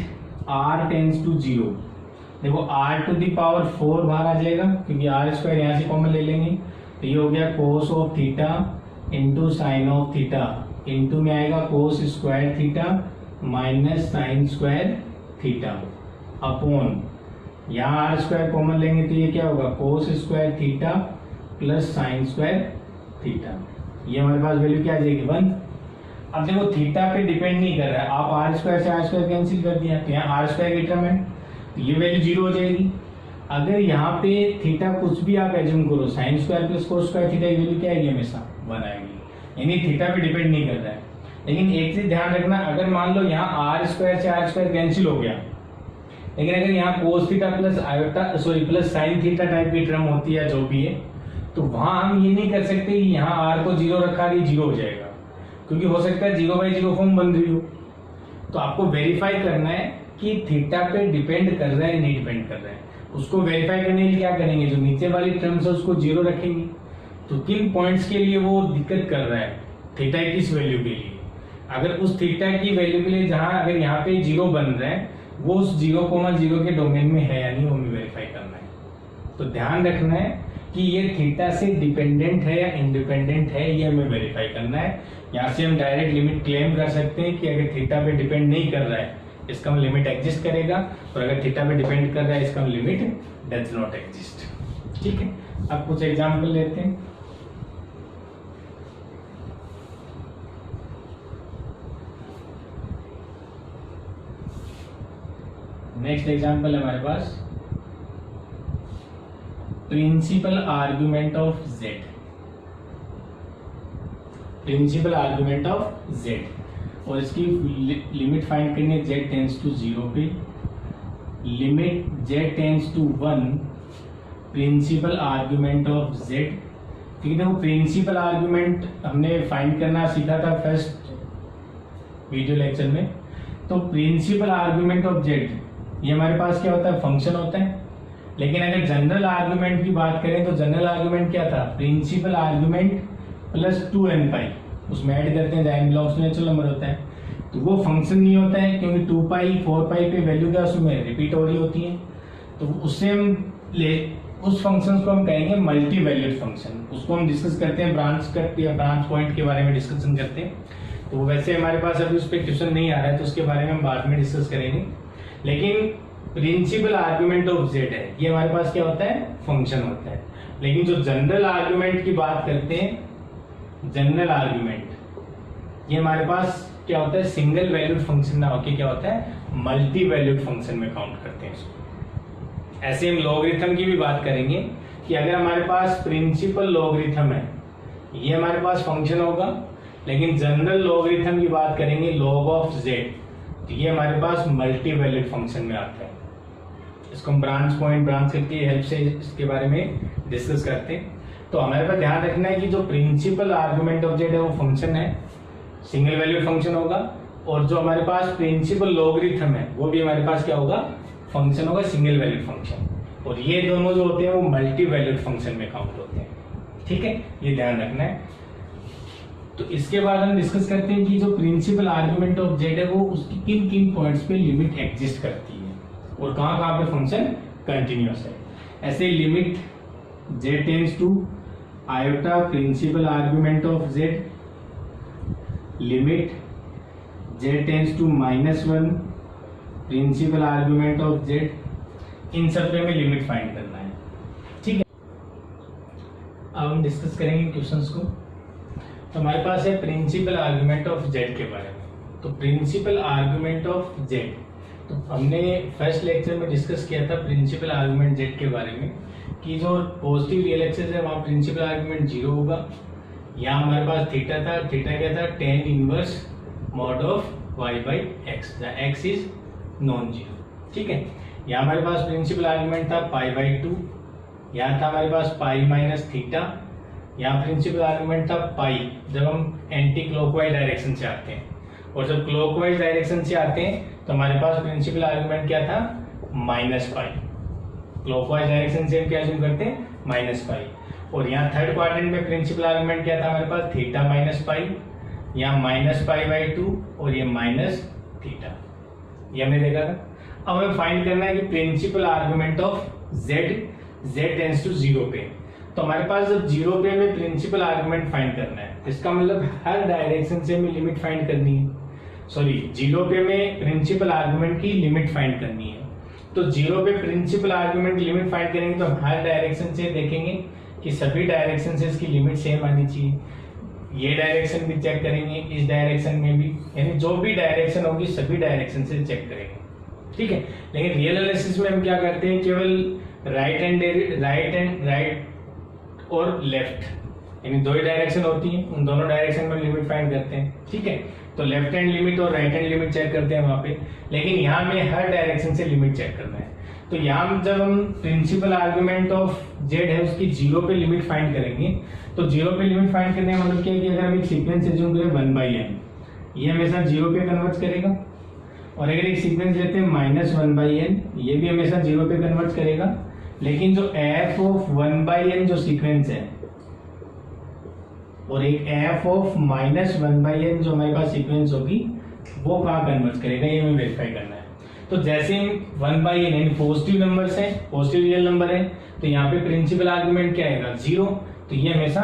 r टेंस टू 0, देखो r टू द पावर 4 बाहर आ जाएगा क्योंकि आर स्क्वायर यहाँ से कॉमन ले लेंगे, तो ये हो गया cos of theta into sine of theta, into में आएगा कोस square theta minus sign square theta upon यहाँ आर स्क्वायर कॉमन लेंगे तो ये क्या होगा, कोस square theta plus sign square theta, ये हमारे पास वैल्यू क्या आ जाएगी 1। अब देखो थीटा पे डिपेंड नहीं कर रहा है, आप आर स्क्वायर से आर स्क्वायर कैंसिल कर दिया तो यहाँ आर स्क्वायर की टर्म है, तो ये वैल्यू 0 हो जाएगी। अगर यहाँ पे थीटा कुछ भी आप एज्यूम करो, sine square plus cos square theta की वैल्यू क्या आएगी, हमेशा 1 आएगी, यानी थीटा पे डिपेंड नहीं कर रहा है। लेकिन एक चीज ध्यान रखना, अगर मान लो यहाँ आर स्क्वायर से आर स्क्वायर कैंसिल हो गया, लेकिन अगर यहाँ cos theta plus iota plus sine theta type की टर्म होती है जो भी है, तो वहां हम ये नहीं कर सकते कि यहाँ आर को 0 रखा दी 0 हो जाएगा, क्योंकि हो सकता है 0/0 फॉर्म बन रही हो। तो आपको वेरीफाई करना है कि थीटा पे डिपेंड कर रहा है नहीं डिपेंड कर रहा है। उसको वेरीफाई करने के लिए क्या करेंगे, जो नीचे वाली टर्म्स है उसको 0 रखेंगे। तो किन पॉइंट्स के लिए वो दिक्कत कर रहा है थीटा किस वैल्यू के लिए, अगर उस थीटा की वैल्यू के लिए जहां अगर यहाँ पे 0 बन रहा है वो उस 0,0 के डोमेन में है या नहीं, वो हमें वेरीफाई करना है। तो ध्यान रखना है कि ये थीटा से डिपेंडेंट है या इंडिपेंडेंट है, ये हमें वेरीफाई करना है। यहाँ से हम डायरेक्ट लिमिट क्लेम कर सकते हैं कि अगर थीटा पे डिपेंड नहीं कर रहा है इसका हम लिमिट एग्जिस्ट करेगा, और अगर थीटा पे डिपेंड कर रहा है इसका हम लिमिट डज नॉट एग्जिस्ट। ठीक है, अब कुछ एग्जाम्पल लेते हैं। नेक्स्ट एग्जाम्पल है हमारे पास principal argument of Z. Principal argument of Z, और इसकी लिमिट फाइंड करनी है z टेंड्स टू 0 पे, limit z tends to 1 principal argument of z। ठीक है, वो प्रिंसिपल आर्गुमेंट हमने फाइंड करना सीखा था फर्स्ट वीडियो लेक्चर में। तो प्रिंसिपल आर्गुमेंट ऑफ z ये हमारे पास क्या होता है, फंक्शन होता है। लेकिन अगर जनरल आर्गुमेंट की बात करें तो जनरल आर्गुमेंट क्या था, प्रिंसिपल आर्गुमेंट प्लस 2n पाई, उसमें ऐड करते हैं n belongs to natural number होता है। तो वो फंक्शन नहीं होता है क्योंकि 2 पाई 4 पाई पे वैल्यू क्या उसमें रिपीट हो रही होती है। तो उससे हम उस फंक्शन को हम कहेंगे मल्टी वैल्यूड फंक्शन। उसको हम डिस्कस करते हैं ब्रांच कट या ब्रांच पॉइंट के बारे में डिस्कसन करते हैं। तो वैसे हमारे पास अभी उस पर क्वेश्चन नहीं आ रहा है तो उसके बारे में हम बाद में डिस्कस करेंगे। लेकिन प्रिंसिपल आर्गुमेंट ऑफ जेड है, ये हमारे पास क्या होता है, फंक्शन होता है। लेकिन जो जनरल आर्गुमेंट की बात करते हैं, जनरल आर्गुमेंट ये हमारे पास क्या होता है, सिंगल वैल्यूड फंक्शन ना होके क्या होता है, मल्टी वैल्यूड फंक्शन में काउंट करते हैं इसको। ऐसे हम लॉगरिथम की भी बात करेंगे कि अगर हमारे पास प्रिंसिपल लॉगरिथम है ये हमारे पास फंक्शन होगा, लेकिन जनरल लॉगरिथम की बात करेंगे लॉग ऑफ जेड तो ये हमारे पास मल्टी वैल्यूड फंक्शन में आता है। इसको हम ब्रांच पॉइंट ब्रांच की हेल्प से इसके बारे में डिस्कस करते हैं। तो हमारे पास ध्यान रखना है कि जो प्रिंसिपल आर्गुमेंट ऑफ जेड है वो फंक्शन है, सिंगल वैल्यूड फंक्शन होगा, और जो हमारे पास प्रिंसिपल लॉगरिथम है वो भी हमारे पास क्या होगा, फंक्शन होगा, सिंगल वैल्यूड फंक्शन। और ये दोनों जो होते हैं वो मल्टी वैल्यूड फंक्शन में काउंट होते हैं। ठीक है, ये ध्यान रखना है। तो इसके बाद हम डिस्कस करते हैं कि जो प्रिंसिपल आर्गुमेंट ऑफ जेड है वो उसकी किन किन पॉइंट्स पे लिमिट एग्जिस्ट करती है और कहां कहां पे फंक्शन कंटिन्यूअस है। ऐसे limit z tends to iota principal argument of z, limit z tends to -1 principal argument of z, इन सब पे हमें लिमिट फाइंड करना है। ठीक है, अब हम डिस्कस करेंगे क्वेश्चंस को। तो हमारे पास है प्रिंसिपल आर्गुमेंट ऑफ जेड के बारे में। तो प्रिंसिपल आर्गुमेंट ऑफ जेड, तो हमने फर्स्ट लेक्चर में डिस्कस किया था प्रिंसिपल आर्गुमेंट जेड के बारे में कि जो पॉजिटिव रियल एक्सिस है वहाँ प्रिंसिपल आर्गुमेंट 0 होगा। यहाँ हमारे पास थीटा था, थीटा क्या था, tan inverse mod of y by x, जहाँ x इज नॉन जीरो। ठीक है, यहाँ हमारे पास प्रिंसिपल आर्गुमेंट था π/2, यहाँ था हमारे पास पाई माइनस थीटा, यहाँ प्रिंसिपल आर्गुमेंट था पाई जब हम एंटी क्लॉकवाइज डायरेक्शन से आते हैं, और जब क्लॉकवाइज डायरेक्शन से आते हैं तो हमारे पास प्रिंसिपल आर्गुमेंट क्या था, -पाई। क्लॉकवाइज डायरेक्शन से हम क्या अज्यूम करते हैं, -पाई। और यहाँ थर्ड क्वाड्रेंट में प्रिंसिपल आर्गुमेंट क्या था हमारे पास, थीटा माइनस पाई, यहाँ -पाई/2 और ये माइनस थीटा, ये हमने देखा था। अब हमें फाइंड करना है कि principal argument of z tends to 0 पे। तो हमारे पास जब 0 पे हमें प्रिंसिपल आर्गुमेंट फाइंड करना है, इसका मतलब हर डायरेक्शन से हमें लिमिट फाइंड करनी है। सॉरी, 0 पे हमें प्रिंसिपल आर्गुमेंट की लिमिट फाइंड करनी है। तो 0 पे प्रिंसिपल आर्गुमेंट की लिमिट फाइंड करेंगे तो हम हर डायरेक्शन से देखेंगे कि सभी डायरेक्शन से इसकी लिमिट सेम आनी चाहिए। ये डायरेक्शन भी चेक करेंगे, इस डायरेक्शन में भी, यानी जो भी डायरेक्शन होगी सभी डायरेक्शन से चेक करेंगे। ठीक है, लेकिन रियल एनालिसिस में हम क्या करते हैं, केवल राइट और लेफ्ट, यानी दो ही डायरेक्शन होती हैं, उन दोनों डायरेक्शन में लिमिट फाइंड करते हैं। ठीक है, तो लेफ्ट हैंड लिमिट और राइट हैंड लिमिट चेक करते हैं वहां पे, लेकिन यहाँ में हर डायरेक्शन से लिमिट चेक करना है। तो यहाँ जब हम प्रिंसिपल आर्गुमेंट ऑफ जेड है उसकी 0 पे लिमिट फाइंड करेंगे, तो 0 पे लिमिट फाइंड करने का मतलब क्या है कि अगर हम एक सीक्वेंस एज्यूम करें 1/n, ये हमेशा 0 पे कन्वर्ट करेगा, और अगर एक सीक्वेंस लेते हैं -1/n, ये भी हमेशा 0 पे कन्वर्ट करेगा। लेकिन जो f ऑफ 1/n जो सीक्वेंस है और एक एफ ऑफ -1/n जो हमारे पास सीक्वेंस होगी वो कहाँ कन्वर्ट करेगा, ये हमें वेरीफाई करना है। तो जैसे हम 1/n यानी पॉजिटिव नंबर्स है, पॉजिटिव रियल नंबर है, तो यहाँ पे प्रिंसिपल आर्गुमेंट क्या आएगा 0, तो ये हमेशा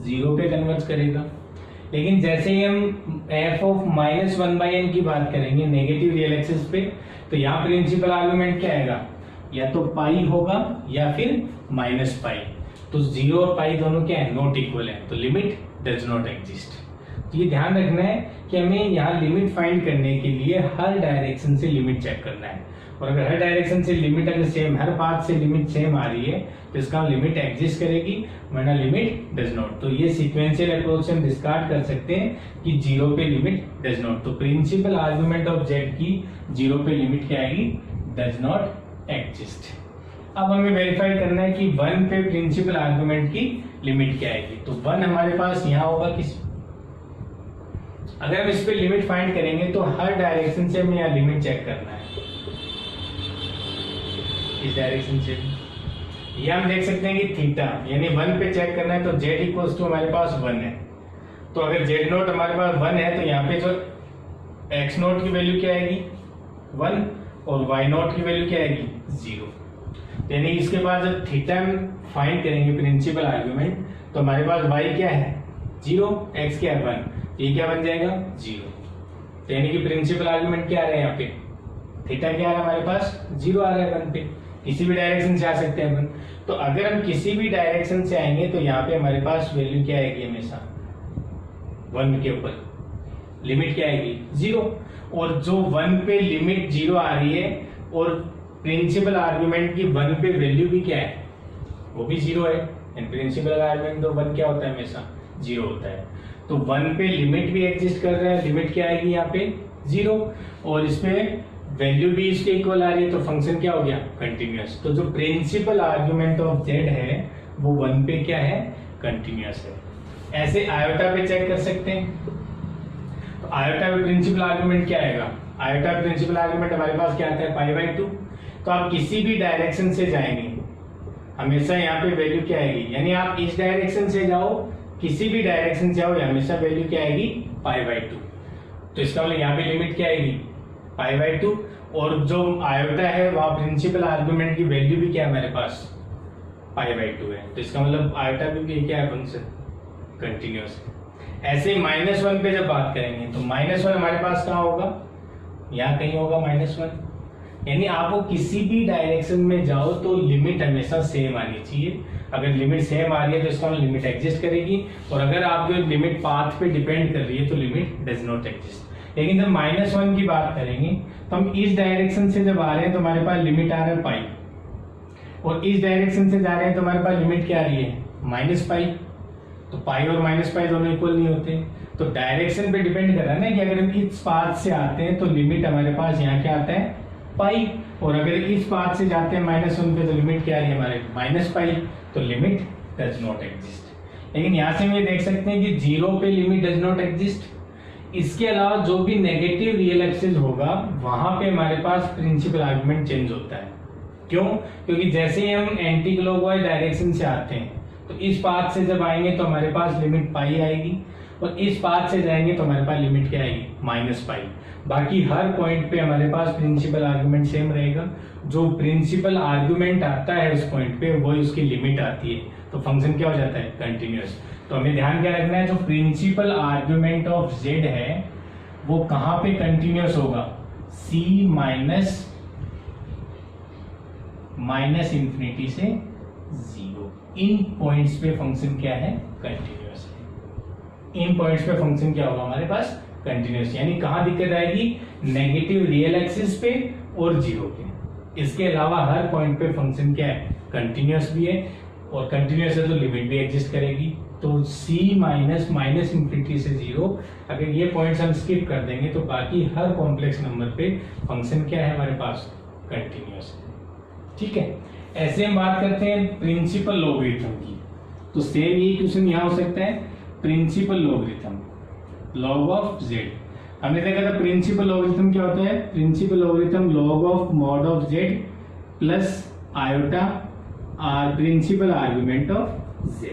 0 पे कन्वर्ट करेगा। लेकिन जैसे ही हम f ऑफ -1/n की बात करेंगे नेगेटिव रियल एक्सिस पे, तो यहाँ प्रिंसिपल आर्गुमेंट क्या आएगा, या तो पाई होगा या फिर -पाई। तो 0 और पाई दोनों क्या है, नॉट इक्वल है, तो लिमिट डज नॉट एग्जिस्ट। तो ये ध्यान रखना है कि हमें यहाँ लिमिट फाइंड करने के लिए हर डायरेक्शन से लिमिट चेक करना है, और अगर हर डायरेक्शन से लिमिट अगर सेम, हर पाथ से लिमिट सेम आ रही है तो इसका लिमिट एग्जिस्ट करेगी, वरना लिमिट डज नॉट। तो ये सीक्वेंशियल अप्रोच से हम डिस्कार्ड कर सकते हैं कि 0 पे लिमिट डज नॉट। तो प्रिंसिपल आर्गुमेंट ऑफ z की 0 पे लिमिट क्या आएगी, डज नॉट एग्जिस्ट। अब हमें वेरीफाई करना है कि 1 पे प्रिंसिपल आर्गुमेंट की लिमिट क्या आएगी। तो 1 हमारे पास यहाँ होगा किस, अगर हम इस पे लिमिट फाइंड करेंगे तो हर डायरेक्शन से हमें यहाँ लिमिट चेक करना है, इस डायरेक्शन से। ये हम देख सकते हैं कि थीटा यानी 1 पे चेक करना है, तो z इक्वल्स टू हमारे पास 1 है। तो अगर z नोट हमारे पास 1 है तो यहाँ पे जो x नोट की वैल्यू क्या आएगी 1 और y नोट की वैल्यू क्या आएगी 0। यानी इसके बाद जब थीटा हम फाइंड करेंगे प्रिंसिपल आर्गुमेंट, तो हमारे पास y क्या है 0, x क्या है 1, ये क्या बन जाएगा 0। यानी कि प्रिंसिपल आर्गुमेंट क्या आ रहा है यहाँ पे, थीटा क्या आ रहा है हमारे पास 0 आ रहा है 1 पे, किसी भी डायरेक्शन से आ सकते हैं अपन। तो अगर हम किसी भी डायरेक्शन से आएंगे तो यहाँ पे हमारे पास वैल्यू क्या आएगी, हमेशा 1 के ऊपर लिमिट क्या आएगी 0। और जो 1 पे लिमिट 0 आ रही है और प्रिंसिपल आर्गुमेंट की 1 पे वैल्यू भी क्या है, वो भी 0 है। एंड प्रिंसिपल आर्गुमेंट तो 1 क्या होता है, हमेशा 0 होता है। तो 1 पे लिमिट भी एग्जिस्ट कर रहा है, लिमिट क्या आएगी यहाँ पे 0, और इसमें वैल्यू भी इसके इक्वल आ रही है, तो फंक्शन क्या हो गया कंटिन्यूअस। तो जो प्रिंसिपल आर्गुमेंट ऑफ z है वो 1 पे क्या है, कंटिन्यूअस है। ऐसे आयोटा पे चेक कर सकते हैं। तो आयोटा पे प्रिंसिपल आर्गुमेंट क्या आएगा, आयोटा प्रिंसिपल आर्गुमेंट हमारे पास क्या आता है π/2। तो आप किसी भी डायरेक्शन से जाएंगे हमेशा यहाँ पे वैल्यू क्या आएगी, यानी आप इस डायरेक्शन से जाओ, किसी भी डायरेक्शन से जाओ, हमेशा वैल्यू क्या आएगी π/2। तो इसका मतलब यहाँ पे लिमिट क्या आएगी π/2, और जो आयोटा है वहां प्रिंसिपल आर्गुमेंट की वैल्यू भी क्या है हमारे पास π/2 है। तो इसका मतलब आयोटा भी क्या है, फंक्शन कंटिन्यूअस है। ऐसे -1 पे जब बात करेंगे तो -1 हमारे पास कहाँ होगा, यहाँ कहीं होगा -1। यानी आपको किसी भी डायरेक्शन में जाओ तो लिमिट हमेशा सेम आनी चाहिए। अगर लिमिट सेम आ रही है तो इसका मतलब लिमिट एग्जिस्ट करेगी, और अगर आप जो लिमिट पाथ पे डिपेंड कर रही है तो लिमिट डज नॉट एग्जिस्ट। लेकिन जब -1 की बात करेंगे तो हम इस डायरेक्शन से जब आ रहे हैं तो हमारे पास लिमिट आ रहा है पाई, और इस डायरेक्शन से जा रहे हैं तो हमारे पास लिमिट क्या आ रही है -पाई। तो पाई और -पाई दोनों इक्वल नहीं होते। तो डायरेक्शन पे डिपेंड कर रहा है ना कि अगर हम इस पाथ से आते हैं तो लिमिट हमारे पास यहाँ क्या आता है पाई, और अगर इस पाथ से जाते हैं -1 पे तो लिमिट क्या आ रही है हमारे -पाई, तो लिमिट डज नॉट एग्जिस्ट। लेकिन यहाँ से हम ये देख सकते हैं कि 0 पे लिमिट डज नॉट एग्जिस्ट। इसके अलावा जो भी नेगेटिव रियल एक्सिस होगा वहां पे हमारे पास प्रिंसिपल आर्गुमेंट चेंज होता है। क्यों, क्योंकि जैसे ही हम एंटी क्लॉकवाइज डायरेक्शन से आते हैं तो इस पाथ से जब आएंगे तो हमारे पास लिमिट पाई आएगी, और इस पाथ से जाएंगे तो हमारे पास लिमिट क्या आएगी -पाई। बाकी हर पॉइंट पे हमारे पास प्रिंसिपल आर्गुमेंट सेम रहेगा। जो प्रिंसिपल आर्गुमेंट आता है उस पॉइंट पे वही उसकी लिमिट आती है, तो फंक्शन क्या हो जाता है कंटिन्यूअस। तो हमें ध्यान क्या रखना है, जो प्रिंसिपल आर्गुमेंट ऑफ z है वो कहां पे कंटिन्यूअस होगा, c माइनस इंफिनिटी से 0, इन पॉइंट्स पे फंक्शन क्या है कंटिन्यूअस है। इन पॉइंट्स पे फंक्शन क्या होगा हमारे पास कंटिन्यूअस। यानी कहां दिक्कत आएगी, नेगेटिव रियल एक्सिस पे और 0 पे। इसके अलावा हर पॉइंट पे फंक्शन क्या है कंटिन्यूअस भी है, और कंटिन्यूअस है तो लिमिट भी एग्जिस्ट करेगी। तो c माइनस इंफिनिटी से 0, अगर ये पॉइंट्स हम स्किप कर देंगे तो बाकी हर कॉम्प्लेक्स नंबर पे फंक्शन क्या है हमारे पास कंटिन्यूअस है। ठीक है, ऐसे हम बात करते हैं प्रिंसिपल लॉगरिथम की। तो सेम ये क्वेश्चन यहाँ हो सकता है, principal logarithm log of z। हमने देखा था प्रिंसिपल लॉगरिथम क्या होता है, principal logarithm log of mod of z plus iota principal argument of z।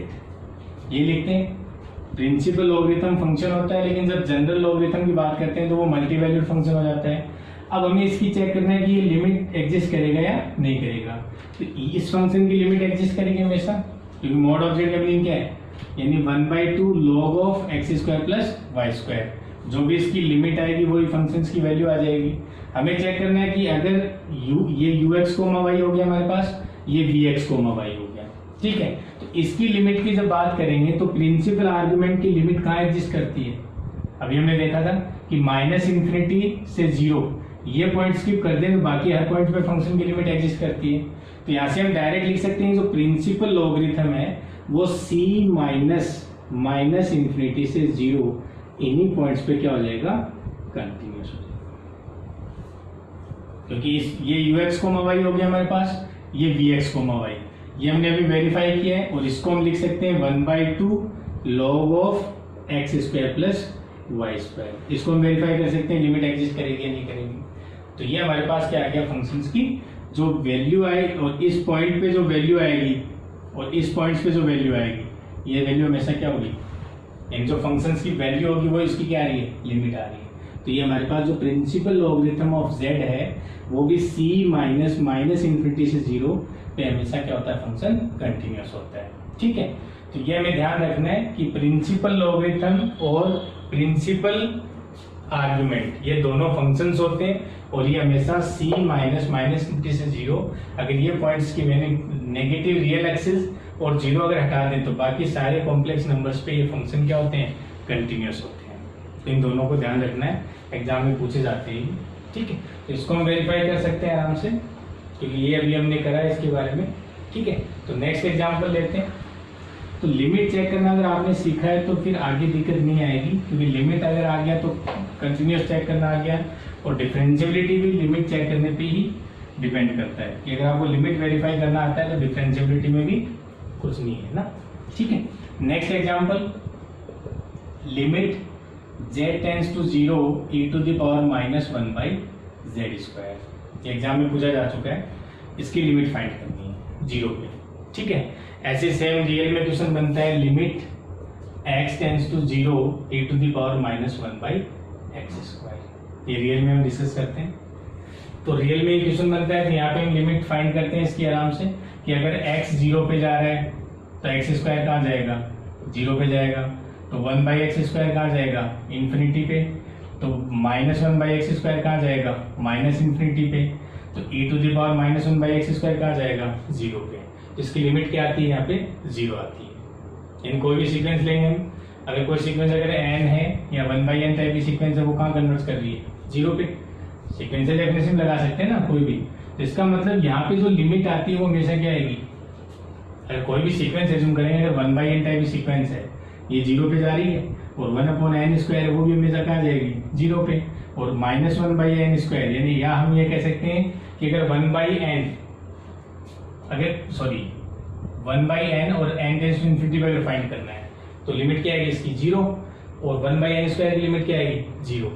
ये लिखते हैं प्रिंसिपल लॉगरिथम फंक्शन होता है, लेकिन जब जनरल लॉगरिथम की बात करते हैं तो वो मल्टी वैल्यूड फंक्शन हो जाता है। अब हमें इसकी चेक करना है कि ये लिमिट एग्जिस्ट करेगा या नहीं करेगा। तो इस फंक्शन की लिमिट एग्जिस्ट करेगी हमेशा, क्योंकि मॉड ऑफ जेड का मीनिंग क्या है, यानी 1/2 log of X square plus Y square. जो भी इसकी लिमिट आएगी वही फंक्शंस की वैल्यू आ जाएगी। हमें चेक करना है कि अगर ये ux कोमा y हो गया हमारे पास, ये vx कोमा y हो गया, ठीक है। तो इसकी लिमिट की जब बात करेंगे तो प्रिंसिपल आर्गुमेंट की लिमिट कहाँ एग्जिस्ट करती है। अभी हमने देखा था कि -∞ से 0 ये पॉइंट स्किप कर दें तो बाकी हर पॉइंट पे फंक्शन की लिमिट एग्जिस्ट करती है। तो यहाँ से हम डायरेक्ट लिख सकते हैं जो प्रिंसिपल लॉगरिथम है वो c माइनस इंफिनिटी से 0 इन्हीं पॉइंट्स पे क्या हो जाएगा, कंटिन्यूअस हो जाएगा। क्योंकि ये ux कोमा y हो गया हमारे पास, ये vx कोमा y, ये हमने अभी वेरीफाई किया है। और इसको हम लिख सकते हैं 1/2 log of X square plus Y square. इसको हम वेरीफाई कर सकते हैं लिमिट एग्जिस्ट करेगी या नहीं करेगी। तो ये हमारे पास क्या आ गया, फंक्शंस की जो वैल्यू आए और इस पॉइंट पे जो वैल्यू आएगी और इस पॉइंट्स पे जो वैल्यू आएगी, ये वैल्यू हमेशा क्या होगी, यानी जो फंक्शंस की वैल्यू होगी वो इसकी क्या आ रही है, लिमिट आ रही है। तो ये हमारे पास जो प्रिंसिपल लॉगरिथम ऑफ z है वो भी c माइनस इंफिनिटी से 0 पे हमेशा क्या होता है, फंक्शन कंटिन्यूअस होता है, ठीक है। तो ये हमें ध्यान रखना है कि प्रिंसिपल लॉगरिथम और प्रिंसिपल आर्गुमेंट ये दोनों फंक्शंस होते हैं और ये हमेशा c माइनस इंफिनिटी से 0, अगर ये पॉइंट्स की मैंने नेगेटिव रियल एक्सिस और 0 अगर हटा दें तो बाकी सारे कॉम्प्लेक्स नंबर्स पे ये फंक्शन क्या होते हैं, कंटिन्यूअस होते हैं। तो इन दोनों को ध्यान रखना है, एग्जाम में पूछे जाते हैं, ठीक है। तो इसको हम वेरीफाई कर सकते हैं आराम से, क्योंकि ये अभी हमने करा है इसके बारे में, ठीक है। तो नेक्स्ट एग्जाम्पल लेते हैं। तो लिमिट चेक करना अगर आपने सीखा है तो फिर आगे दिक्कत नहीं आएगी, क्योंकि लिमिट अगर आ गया तो कंटिन्यूअस चेक करना आ गया। और डिफरेंशिएबिलिटी भी लिमिट चेक करने पे ही डिपेंड करता है कि अगर आपको लिमिट वेरीफाई करना आता है तो डिफरेंशिएबिलिटी में भी कुछ नहीं है ना, ठीक है। Next example, limit z tends to 0 e to the power -1/z²। Exam में पूछा जा चुका है, इसकी लिमिट फाइंड करनी है 0 पे, ठीक है। ऐसे सेम रियल में क्वेश्चन बनता है, limit x tends to 0 e to the power -1/x²। ये रियल में हम डिस्कस करते हैं। तो रियल में क्वेश्चन बनता है तो यहाँ पे हम लिमिट फाइंड करते हैं इसकी आराम से, कि अगर x 0 पे जा रहा है तो x² कहाँ जाएगा, 0 पे जाएगा। तो 1/x² कहाँ जाएगा, इंफिनिटी पे। तो -1/x² कहाँ जाएगा, -इंफिनिटी पे। तो e to the power -1/x² कहाँ जाएगा, 0 पे। इसकी लिमिट क्या आती है, यहाँ पे 0 आती है। इन कोई भी सीक्वेंस लेंगे हम, अगर कोई सीक्वेंस अगर n है या 1/n टाइप की सीक्वेंस है, वो कहाँ कन्वर्ट कर रही है, 0 पे। सीक्वेंशियल डेफिनेशन लगा सकते हैं ना कोई भी। तो इसका मतलब यहाँ पे जो लिमिट आती है वो हमेशा क्या आएगी, अगर कोई भी सीक्वेंस एज्यूम करेंगे, अगर 1/n टाइप की सीक्वेंस है, ये 0 पे जा रही है, और 1/n² है वो भी हमेशा कहाँ जाएगी, 0 पे। और -1/n², यानी या हम ये कह सकते हैं कि अगर 1/n और n टेंड्स टू इंफिनिटी पर अगर फाइंड करना है तो लिमिट क्या आएगी इसकी, 0। और 1/n² की लिमिट क्या आएगी, 0।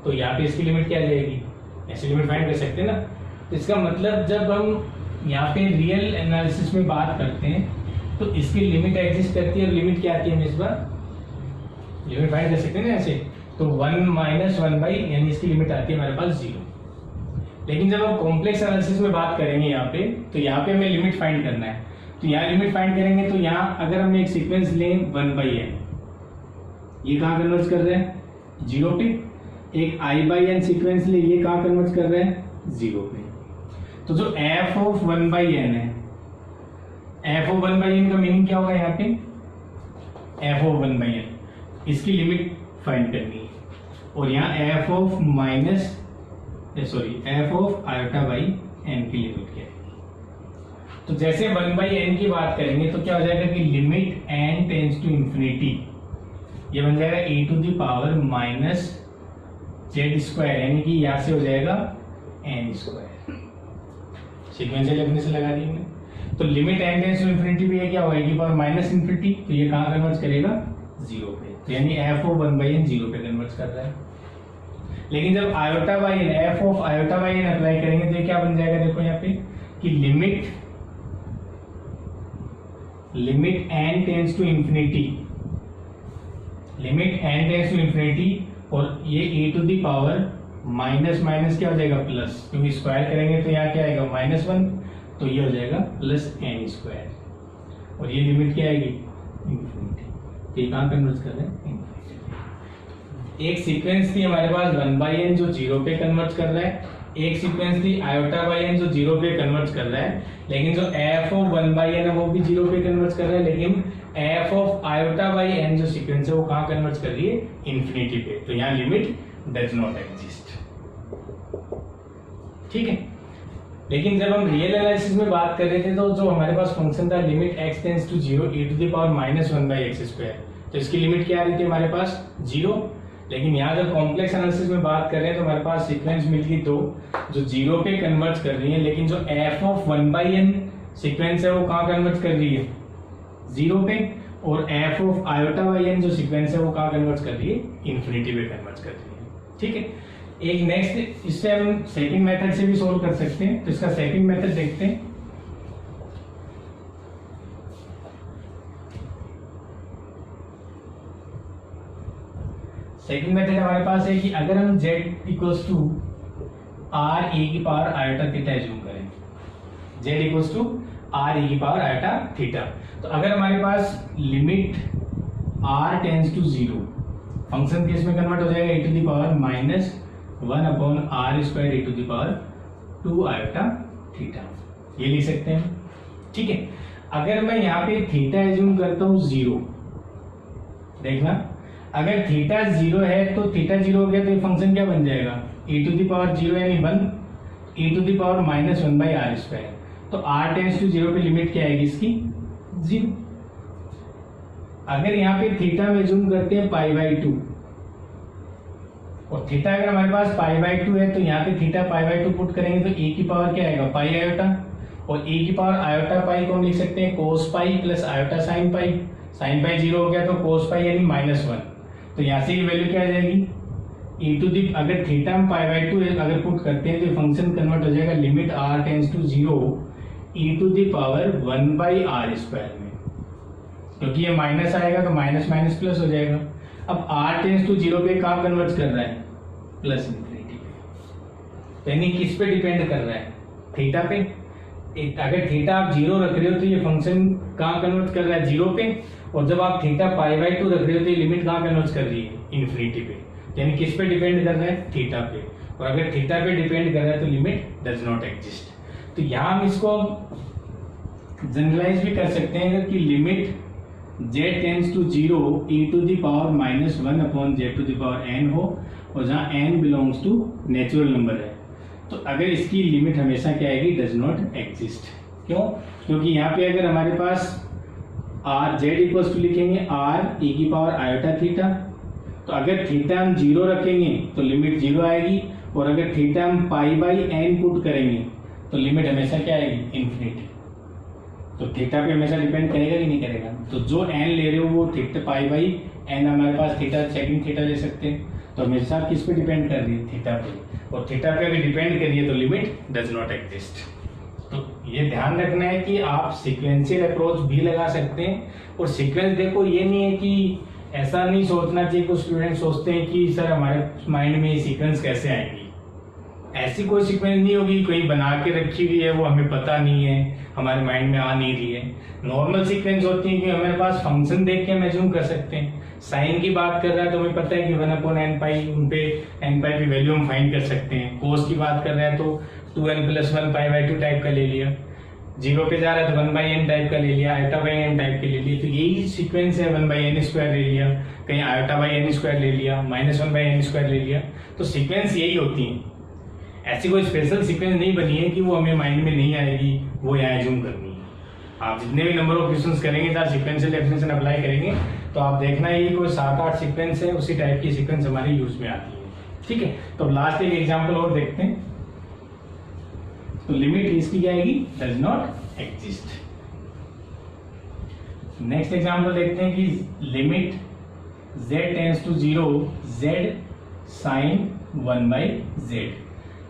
तो यहाँ पे इसकी लिमिट क्या आ जाएगी, ऐसी लिमिट फाइंड कर सकते हैं ना। तो इसका मतलब जब हम यहाँ पे रियल एनालिसिस में बात करते हैं तो इसकी लिमिट एग्जिस्ट करती है, और लिमिट क्या आती है, हम इस बार लिमिट फाइंड कर सकते हैं ना ऐसे। तो 1 यानी इसकी लिमिट आती है हमारे पास 0। लेकिन जब हम कॉम्प्लेक्स एनालिसिस में बात करेंगे यहाँ पे, तो यहाँ पे हमें लिमिट फाइंड करना है। तो यहाँ लिमिट फाइंड करेंगे तो यहाँ अगर हम एक सीक्वेंस लें 1/n, ये कहाँ कन्वर्ट कर रहे हैं, 0 पे। एक i/n सीक्वेंस ले, ये कहाँ कन्वर्ट कर रहे हैं, 0 पे। तो जो f ऑफ 1/n है, f ऑफ 1/n का मीनिंग क्या होगा यहाँ पे, f ऑफ 1/n, इसकी लिमिट फाइंड करनी है। और यहाँ f ऑफ i/n की लिमिट क्या है। तो जैसे 1/n की बात करेंगे तो क्या हो जाएगा कि limit n tends to infinity, ये बन जाएगा e to the power -z², यानी कि यहाँ से हो जाएगा n²। सीक्वेंशियल डेफिनेशन लगा दी हमने। तो limit n tends to infinity भी क्या होगा, e पावर -इंफिनिटी, तो ये कहाँ कन्वर्ट करेगा, 0 पे। तो यानी f ऑफ 1/n 0 पे कन्वर्ट कर रहा है। लेकिन जब f ऑफ i/n अप्लाई करेंगे तो ये क्या बन जाएगा, देखो यहाँ पे कि limit n tends to infinity limit n tends to infinity, और ये e to the power minus minus क्या हो जाएगा प्लस, क्योंकि स्क्वायर करेंगे तो यहाँ क्या आएगा -1, तो ये हो जाएगा +n स्क्वायर, और ये लिमिट क्या आएगी इन्फिनिटी। तो ये कहाँ कन्वर्ट कर रहे हैं इन्फिनिटी। एक सीक्वेंस थी हमारे पास 1/n जो 0 पे कन्वर्ट कर रहा है, एक सीक्वेंस थी i/n जो 0 पे कन्वर्ट कर रहा है, लेकिन जो f ऑफ 1/n है वो भी 0 पे कन्वर्ट कर रहा है, लेकिन f ऑफ i/n जो सीक्वेंस है वो कहाँ कन्वर्ट कर रही है इन्फिनिटी पे। तो यहाँ लिमिट डज नॉट एग्जिस्ट। ठीक है, लेकिन जब हम रियल एनालिसिस में बात कर रहे थे तो जो हमारे पास फंक्शन था limit x tends to 0 e to the power -1/x², तो इसकी लिमिट क्या आ रही थी हमारे पास 0। लेकिन यहाँ जब कॉम्प्लेक्स एनालिसिस में बात कर रहे हैं तो हमारे पास सीक्वेंस मिल गई दो जो 0 पे कन्वर्ट कर रही है, लेकिन जो f ऑफ 1/n सीक्वेंस है वो कहाँ कन्वर्ट कर रही है 0 पे, और f ऑफ i/n जो सीक्वेंस है वो कहाँ कन्वर्ट कर रही है इन्फिनिटी पे कन्वर्ट कर रही है। ठीक है, एक नेक्स्ट इससे हम सेकंड मेथड से भी सोल्व कर सकते हैं, तो इसका सेकंड मेथड देखते हैं। सेकंड मेथड हमारे पास है कि अगर हम z equals to r e की पावर आयोटा थीटा एज्यूम करें, z equals to r e की पावर आयोटा थीटा, तो अगर हमारे पास limit r tends to 0 function case में कन्वर्ट हो जाएगा e to the power -1/r² e to the power 2 iota theta, ये लिख सकते हैं। ठीक है, अगर मैं यहाँ पे थीटा एज्यूम करता हूँ 0, देखना अगर थीटा 0 है तो थीटा 0 हो गया तो ये फंक्शन क्या बन जाएगा e टू द पावर 0 यानी 1 e to the power -1/r²। तो r टेंड्स टू 0 पे लिमिट क्या आएगी इसकी 0। अगर यहाँ पे थीटा में एज्यूम करते हैं π/2, और थीटा अगर हमारे पास π/2 है तो यहाँ पे थीटा π/2 पुट करेंगे तो e की पावर क्या आएगा पाई आयोटा, और e की पावर आयोटा पाई को हम लिख सकते हैं cos pi plus iota sine pi. Sine pi 0 हो गया तो cos पाई यानी -1, तो यहाँ से ये वैल्यू क्या आ जाएगी e टू दी, अगर थीटा हम π/2 अगर पुट करते हैं तो फंक्शन कन्वर्ट हो जाएगा limit r tends to 0 e to the power 1/r² में, क्योंकि ये माइनस आएगा तो माइनस माइनस प्लस हो जाएगा। अब r टेंड्स टू 0 पे कहाँ कन्वर्ट कर रहा है प्लस इन्फिनिटी पे, यानी किस पे डिपेंड कर रहा है थीटा पे। अगर थीटा आप 0 रख रहे हो तो ये फंक्शन कहाँ कन्वर्ट कर रहा है 0 पे, और जब आप थीटा π/2 रख रहे हो तो ये लिमिट कहाँ कन्वर्ट कर रही है इन्फिनिटी पे, यानी किस पे डिपेंड कर रहा है थीटा पे, और अगर थीटा पे डिपेंड कर रहा है तो लिमिट डज नॉट एग्जिस्ट। तो यहाँ हम इसको जनरलाइज भी कर सकते हैं कि limit z tends to 0 e to the power -1/z to the power n हो, और जहाँ n belongs to natural number है, तो अगर इसकी लिमिट हमेशा क्या आएगी डज नॉट एग्जिस्ट। क्यों? क्योंकि यहाँ पे अगर हमारे पास r z इक्वल्स टू लिखेंगे r e की पावर आयोटा थीटा, तो अगर थीटा हम 0 रखेंगे तो लिमिट 0 आएगी, और अगर थीटा हम π/n पुट करेंगे तो लिमिट हमेशा क्या आएगी इन्फिनिटी। तो थीटा पे हमेशा डिपेंड करेगा कि नहीं करेगा, तो जो n ले रहे हो वो थीटा π/n हमारे पास थीटा सेकंड थीटा ले सकते हैं, तो हमेशा किस पे डिपेंड कर रही है थीटा पे, और थीटा पे अगर डिपेंड कर रही है तो लिमिट डज नॉट एग्जिस्ट। तो ये ध्यान रखना है कि आप सीक्वेंशियल अप्रोच भी लगा सकते हैं, और सीक्वेंस देखो ये नहीं है कि ऐसा नहीं सोचना चाहिए, कुछ स्टूडेंट सोचते हैं कि सर हमारे माइंड में ये सीक्वेंस कैसे आएंगी, ऐसी कोई सीक्वेंस नहीं होगी, कोई बना के रखी हुई है वो हमें पता नहीं है, हमारे माइंड में आ नहीं रही है। नॉर्मल सीक्वेंस होती है कि हमारे पास फंक्शन देख के हम एज्यूम कर सकते हैं। साइन की बात कर रहा है तो हमें पता है कि 1/n उन पे n पाई की वैल्यू हम फाइंड कर सकते हैं। कोस की बात कर रहे हैं तो 2n + 1 π/2 टाइप का ले लिया, 0 पे जा रहा है तो 1/n टाइप का ले लिया, i/n टाइप के ले लिए, तो यही सीक्वेंस है 1/n² ले लिया, कहीं i/n² ले लिया, -1/n² ले लिया, तो सीक्वेंस यही होती है। ऐसी कोई स्पेशल सीक्वेंस नहीं बनी है कि वो हमें माइंड में नहीं आएगी, वो यहाँ एज्यूम करनी है। आप जितने भी नंबर ऑफ क्वेश्चंस करेंगे जहाँ सीक्वेंशियल डेफिनेशन अप्लाई करेंगे तो आप देखना ये कोई 7-8 सीक्वेंस है, उसी टाइप की सीक्वेंस हमारे यूज में आती है। ठीक है, तो लास्ट एक एग्जाम्पल और देखते हैं। तो लिमिट इसकी क्या आएगी does not exist. Next example देखते हैं कि limit z tends to 0 z sin 1/z,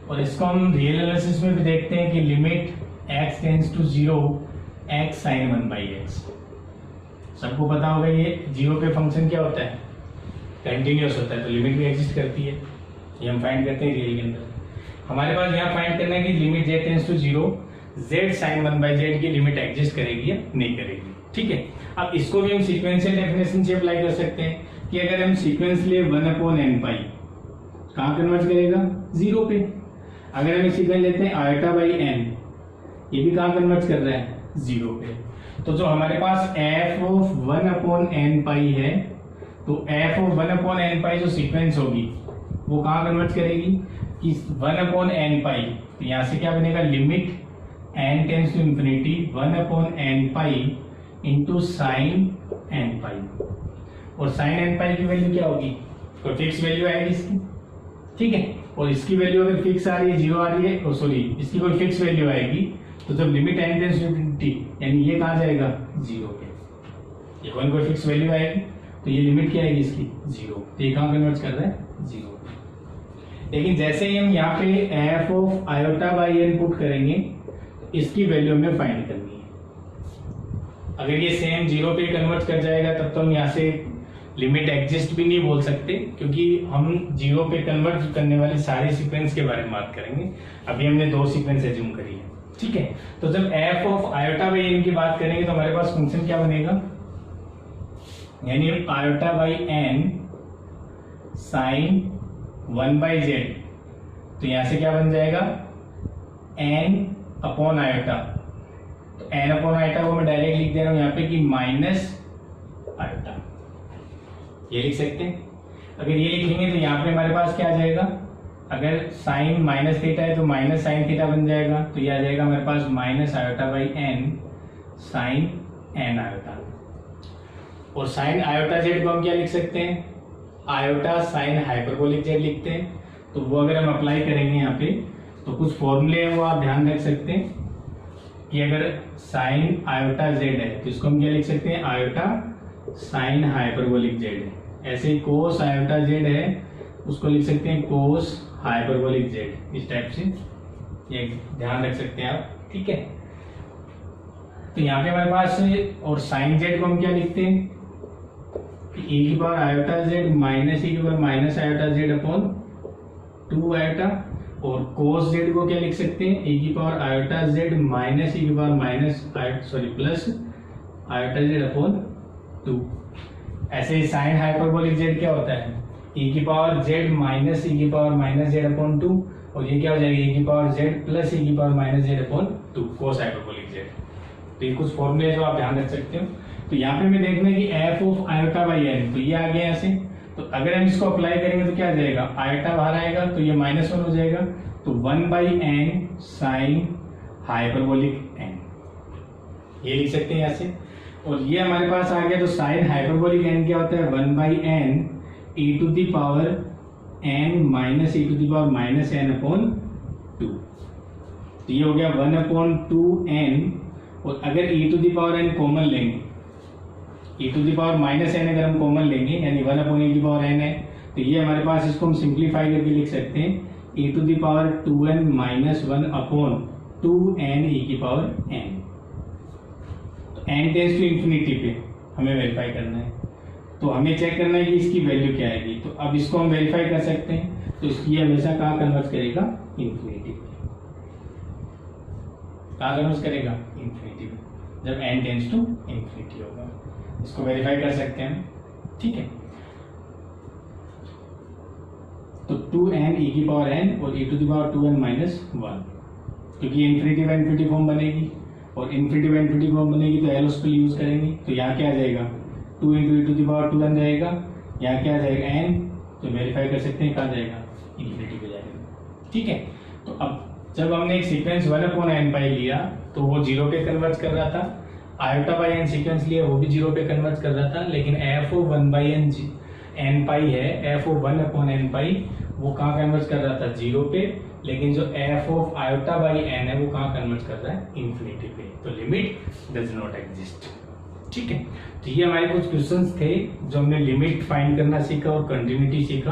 और इसको हम रियल एनालिसिस में भी देखते हैं कि limit x tends to 0 x sin 1/x। सबको पता होगा ये 0 पे फंक्शन क्या होता है कंटिन्यूअस होता है तो लिमिट भी एग्जिस्ट करती है। ये हम फाइंड करते हैं रियल के अंदर। हमारे पास यहाँ फाइंड करना है कि limit z tends to 0 z sin 1/z की लिमिट एग्जिस्ट करेगी या नहीं करेगी। ठीक है, अब इसको भी हम सीक्वेंशियल डेफिनेशन से अप्लाई कर सकते हैं कि अगर हम सीक्वेंस लिए 1/n पाई कहाँ कन्वर्ट करेगा 0 पे। अगर हम सीक्वेंस लेते हैं i/n ये भी कहाँ कन्वर्ट कर रहा है 0 पे। तो जो हमारे पास f ऑफ 1/n पाई है तो f ऑफ 1/n पाई जो सीक्वेंस होगी वो कहाँ कन्वर्ट करेगी कि 1/n पाई। तो यहाँ से क्या बनेगा limit n tends to infinity 1/n pi into sine n pi. और साइन n पाई की वैल्यू क्या होगी, कोई फिक्स वैल्यू आएगी इसकी। ठीक है, और इसकी वैल्यू अगर फिक्स आ रही है 0 आ रही है, सॉरी इसकी कोई फिक्स वैल्यू आएगी तो जब limit n tends to infinity यानी ये कहाँ जाएगा 0 पे। ये कोई फिक्स वैल्यू आएगी तो ये लिमिट क्या आएगी इसकी 0। तो ये कहाँ कन्वर्ट कर रहा है 0। लेकिन जैसे ही हम यहाँ पे f ऑफ i/n पुट करेंगे इसकी वैल्यू हमें फाइंड करनी है। अगर ये सेम 0 पे कन्वर्ट कर जाएगा तब तो हम यहाँ से लिमिट एग्जिस्ट भी नहीं बोल सकते, क्योंकि हम 0 पे कन्वर्ट करने वाले सारे सीक्वेंस के बारे में बात करेंगे। अभी हमने 2 सीक्वेंस एज्यूम करी है। ठीक है, तो जब f ऑफ i/n की बात करेंगे तो हमारे पास फंक्शन क्या बनेगा, यानी i/n साइन 1/z। तो यहां से क्या बन जाएगा n अपॉन आयोटा। तो n अपॉन आयोटा को मैं डायरेक्ट लिख दे रहा हूं यहाँ पे कि माइनस आयोटा, ये लिख सकते हैं। अगर ये लिखेंगे तो यहाँ पे हमारे पास क्या आ जाएगा, अगर साइन माइनस थीटा है तो माइनस साइन थीटा बन जाएगा। तो ये आ जाएगा हमारे पास minus iota by n sine n iota. और साइन आयोटा जेड को हम क्या लिख सकते हैं, आयोटा साइन हाइपरबोलिक जेड लिखते हैं। तो वो अगर हम अप्लाई करेंगे यहाँ पे तो कुछ फॉर्मूले हैं वो आप ध्यान रख सकते हैं कि अगर साइन आयोटा जेड है तो इसको हम क्या लिख सकते हैं, आयोटा साइन हाइपरबोलिक जेड है। ऐसे ही कोस आयोटा जेड है उसको लिख सकते हैं कोस हाइपरबोलिक जेड। इस टाइप से ये ध्यान रख सकते हैं आप। ठीक है, तो यहाँ पे हमारे पास और साइन जेड को हम क्या लिखते हैं कि e की power iota Z minus e की power minus iota Z upon 2 iota. और कोस जेड को क्या लिख सकते हैं, e की power iota Z minus e की power minus plus iota Z upon 2। ऐसे ही साइन हाइपरबोलिक जेड क्या होता है, e की पावर जेड माइनस e की पावर माइनस जेड अपॉन 2। और ये क्या हो जाएगा e की पावर जेड प्लस e की power minus Z upon 2 cos hyperbolic Z. तो ये कुछ फॉर्मूले जो आप ध्यान रख सकते हो। तो यहाँ पे हमें देखना है कि f of iota by n, तो ये आ गया ऐसे। तो अगर हम इसको अप्लाई करेंगे तो क्या आ जाएगा, आयोटा बाहर आएगा तो ये -1 हो जाएगा। तो 1/n साइन हाइपरबोलिक n, ये लिख सकते हैं यहाँ से। और ये हमारे पास आ गया। तो साइन हाइपरबोलिक n क्या होता है, 1/n e to the power n minus e to the power minus n upon 2। तो ये हो गया 1/2n। और अगर e to the power n common लेंगे, e to the power minus n अगर हम कॉमन लेंगे यानी 1/e की पावर n है, तो ये हमारे पास इसको हम सिंप्लीफाई करके लिख सकते हैं e to the power 2n minus 1 upon 2n e की पावर n। तो n टेंड्स टू इंफिनिटी पे हमें वेरीफाई करना है। तो हमें चेक करना है कि इसकी वैल्यू क्या आएगी। तो अब इसको हम वेरीफाई कर सकते हैं। तो इसकी हमेशा कहाँ कन्वर्ट करेगा, इंफिनिटी। कहाँ कन्वर्ट करेगा, इंफिनिटी में, जब n टेंड्स टू इंफिनिटी होगा। इसको वेरीफाई कर सकते हैं। ठीक है, तो 2n e की पावर n और e to the power 2n minus 1, क्योंकि इंफिनिटी बाय इंफिनिटी फॉर्म बनेगी और इंफिनिटी बाय इंफिनिटी फॉर्म बनेगी तो एल उसको यूज करेंगे। तो यहाँ क्या आ जाएगा, 2 into e to the power 2n जाएगा। यहाँ क्या आ जाएगा n, तो वेरीफाई कर सकते हैं कहाँ जाएगा, इंफिनिटी पे जाएगा। ठीक है, तो अब जब हमने एक सीक्वेंस 1/n पाई लिया तो वो 0 पे कन्वर्ट कर रहा था। आयोटा बाई n सीक्वेंस लिया वो भी 0 पे कन्वर्ट कर रहा था। लेकिन f ऑफ 1/n पाई है, f ऑफ 1/n पाई वो कहाँ कन्वर्ट कर रहा था, 0 पे। लेकिन जो f of iota by n है वो कहाँ कन्वर्ट कर रहा है, इंफिनिटी पे। तो लिमिट डज नॉट एग्जिस्ट। ठीक है, तो ये हमारे कुछ क्वेश्चंस थे जो हमने लिमिट फाइंड करना सीखा और कंटिन्यूटी सीखा।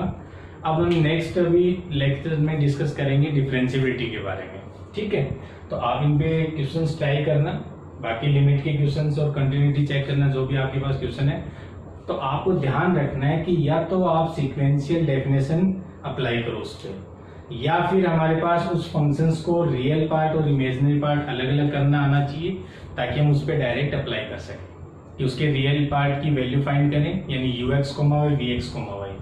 अब हम नेक्स्ट अभी लेक्चर में डिस्कस करेंगे डिफरेंशिएबिलिटी के बारे में। ठीक है, तो आप इन पे क्वेश्चंस ट्राई करना, बाकी लिमिट के क्वेश्चंस और कंटिन्यूटी चेक करना, जो भी आपके पास क्वेश्चन है तो आपको ध्यान रखना है कि या तो आप सीक्वेंशियल डेफिनेशन अप्लाई करो उस पर, या फिर हमारे पास उस फंक्शंस को रियल पार्ट और इमेजिनरी पार्ट अलग अलग करना आना चाहिए, ताकि हम उस पर डायरेक्ट अप्लाई कर सकें कि उसके रियल पार्ट की वैल्यू फाइंड करें, यानी ux, vx, y।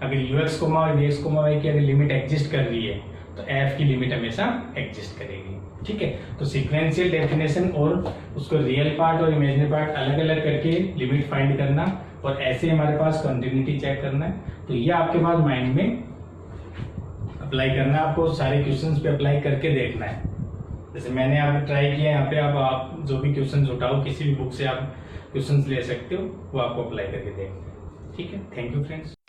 अगर ux, vx, y की अगर लिमिट एग्जिस्ट कर रही है तो f की लिमिट हमेशा एग्जिस्ट करेगी। ठीक है, तो सीक्वेंशियल डेफिनेशन और उसको रियल पार्ट और इमेजिनरी पार्ट अलग अलग करके लिमिट फाइंड करना, और ऐसे हमारे पास कंटिन्यूटी चेक करना है। तो ये आपके पास माइंड में अप्लाई करना है, आपको सारे क्वेश्चंस पे अप्लाई करके देखना है। जैसे मैंने आप ट्राई किया यहाँ पे, अब आप जो भी क्वेश्चंस उठाओ किसी भी बुक से आप क्वेश्चंस ले सकते हो, वो आपको अप्लाई करके देखना है। ठीक है, थैंक यू फ्रेंड्स।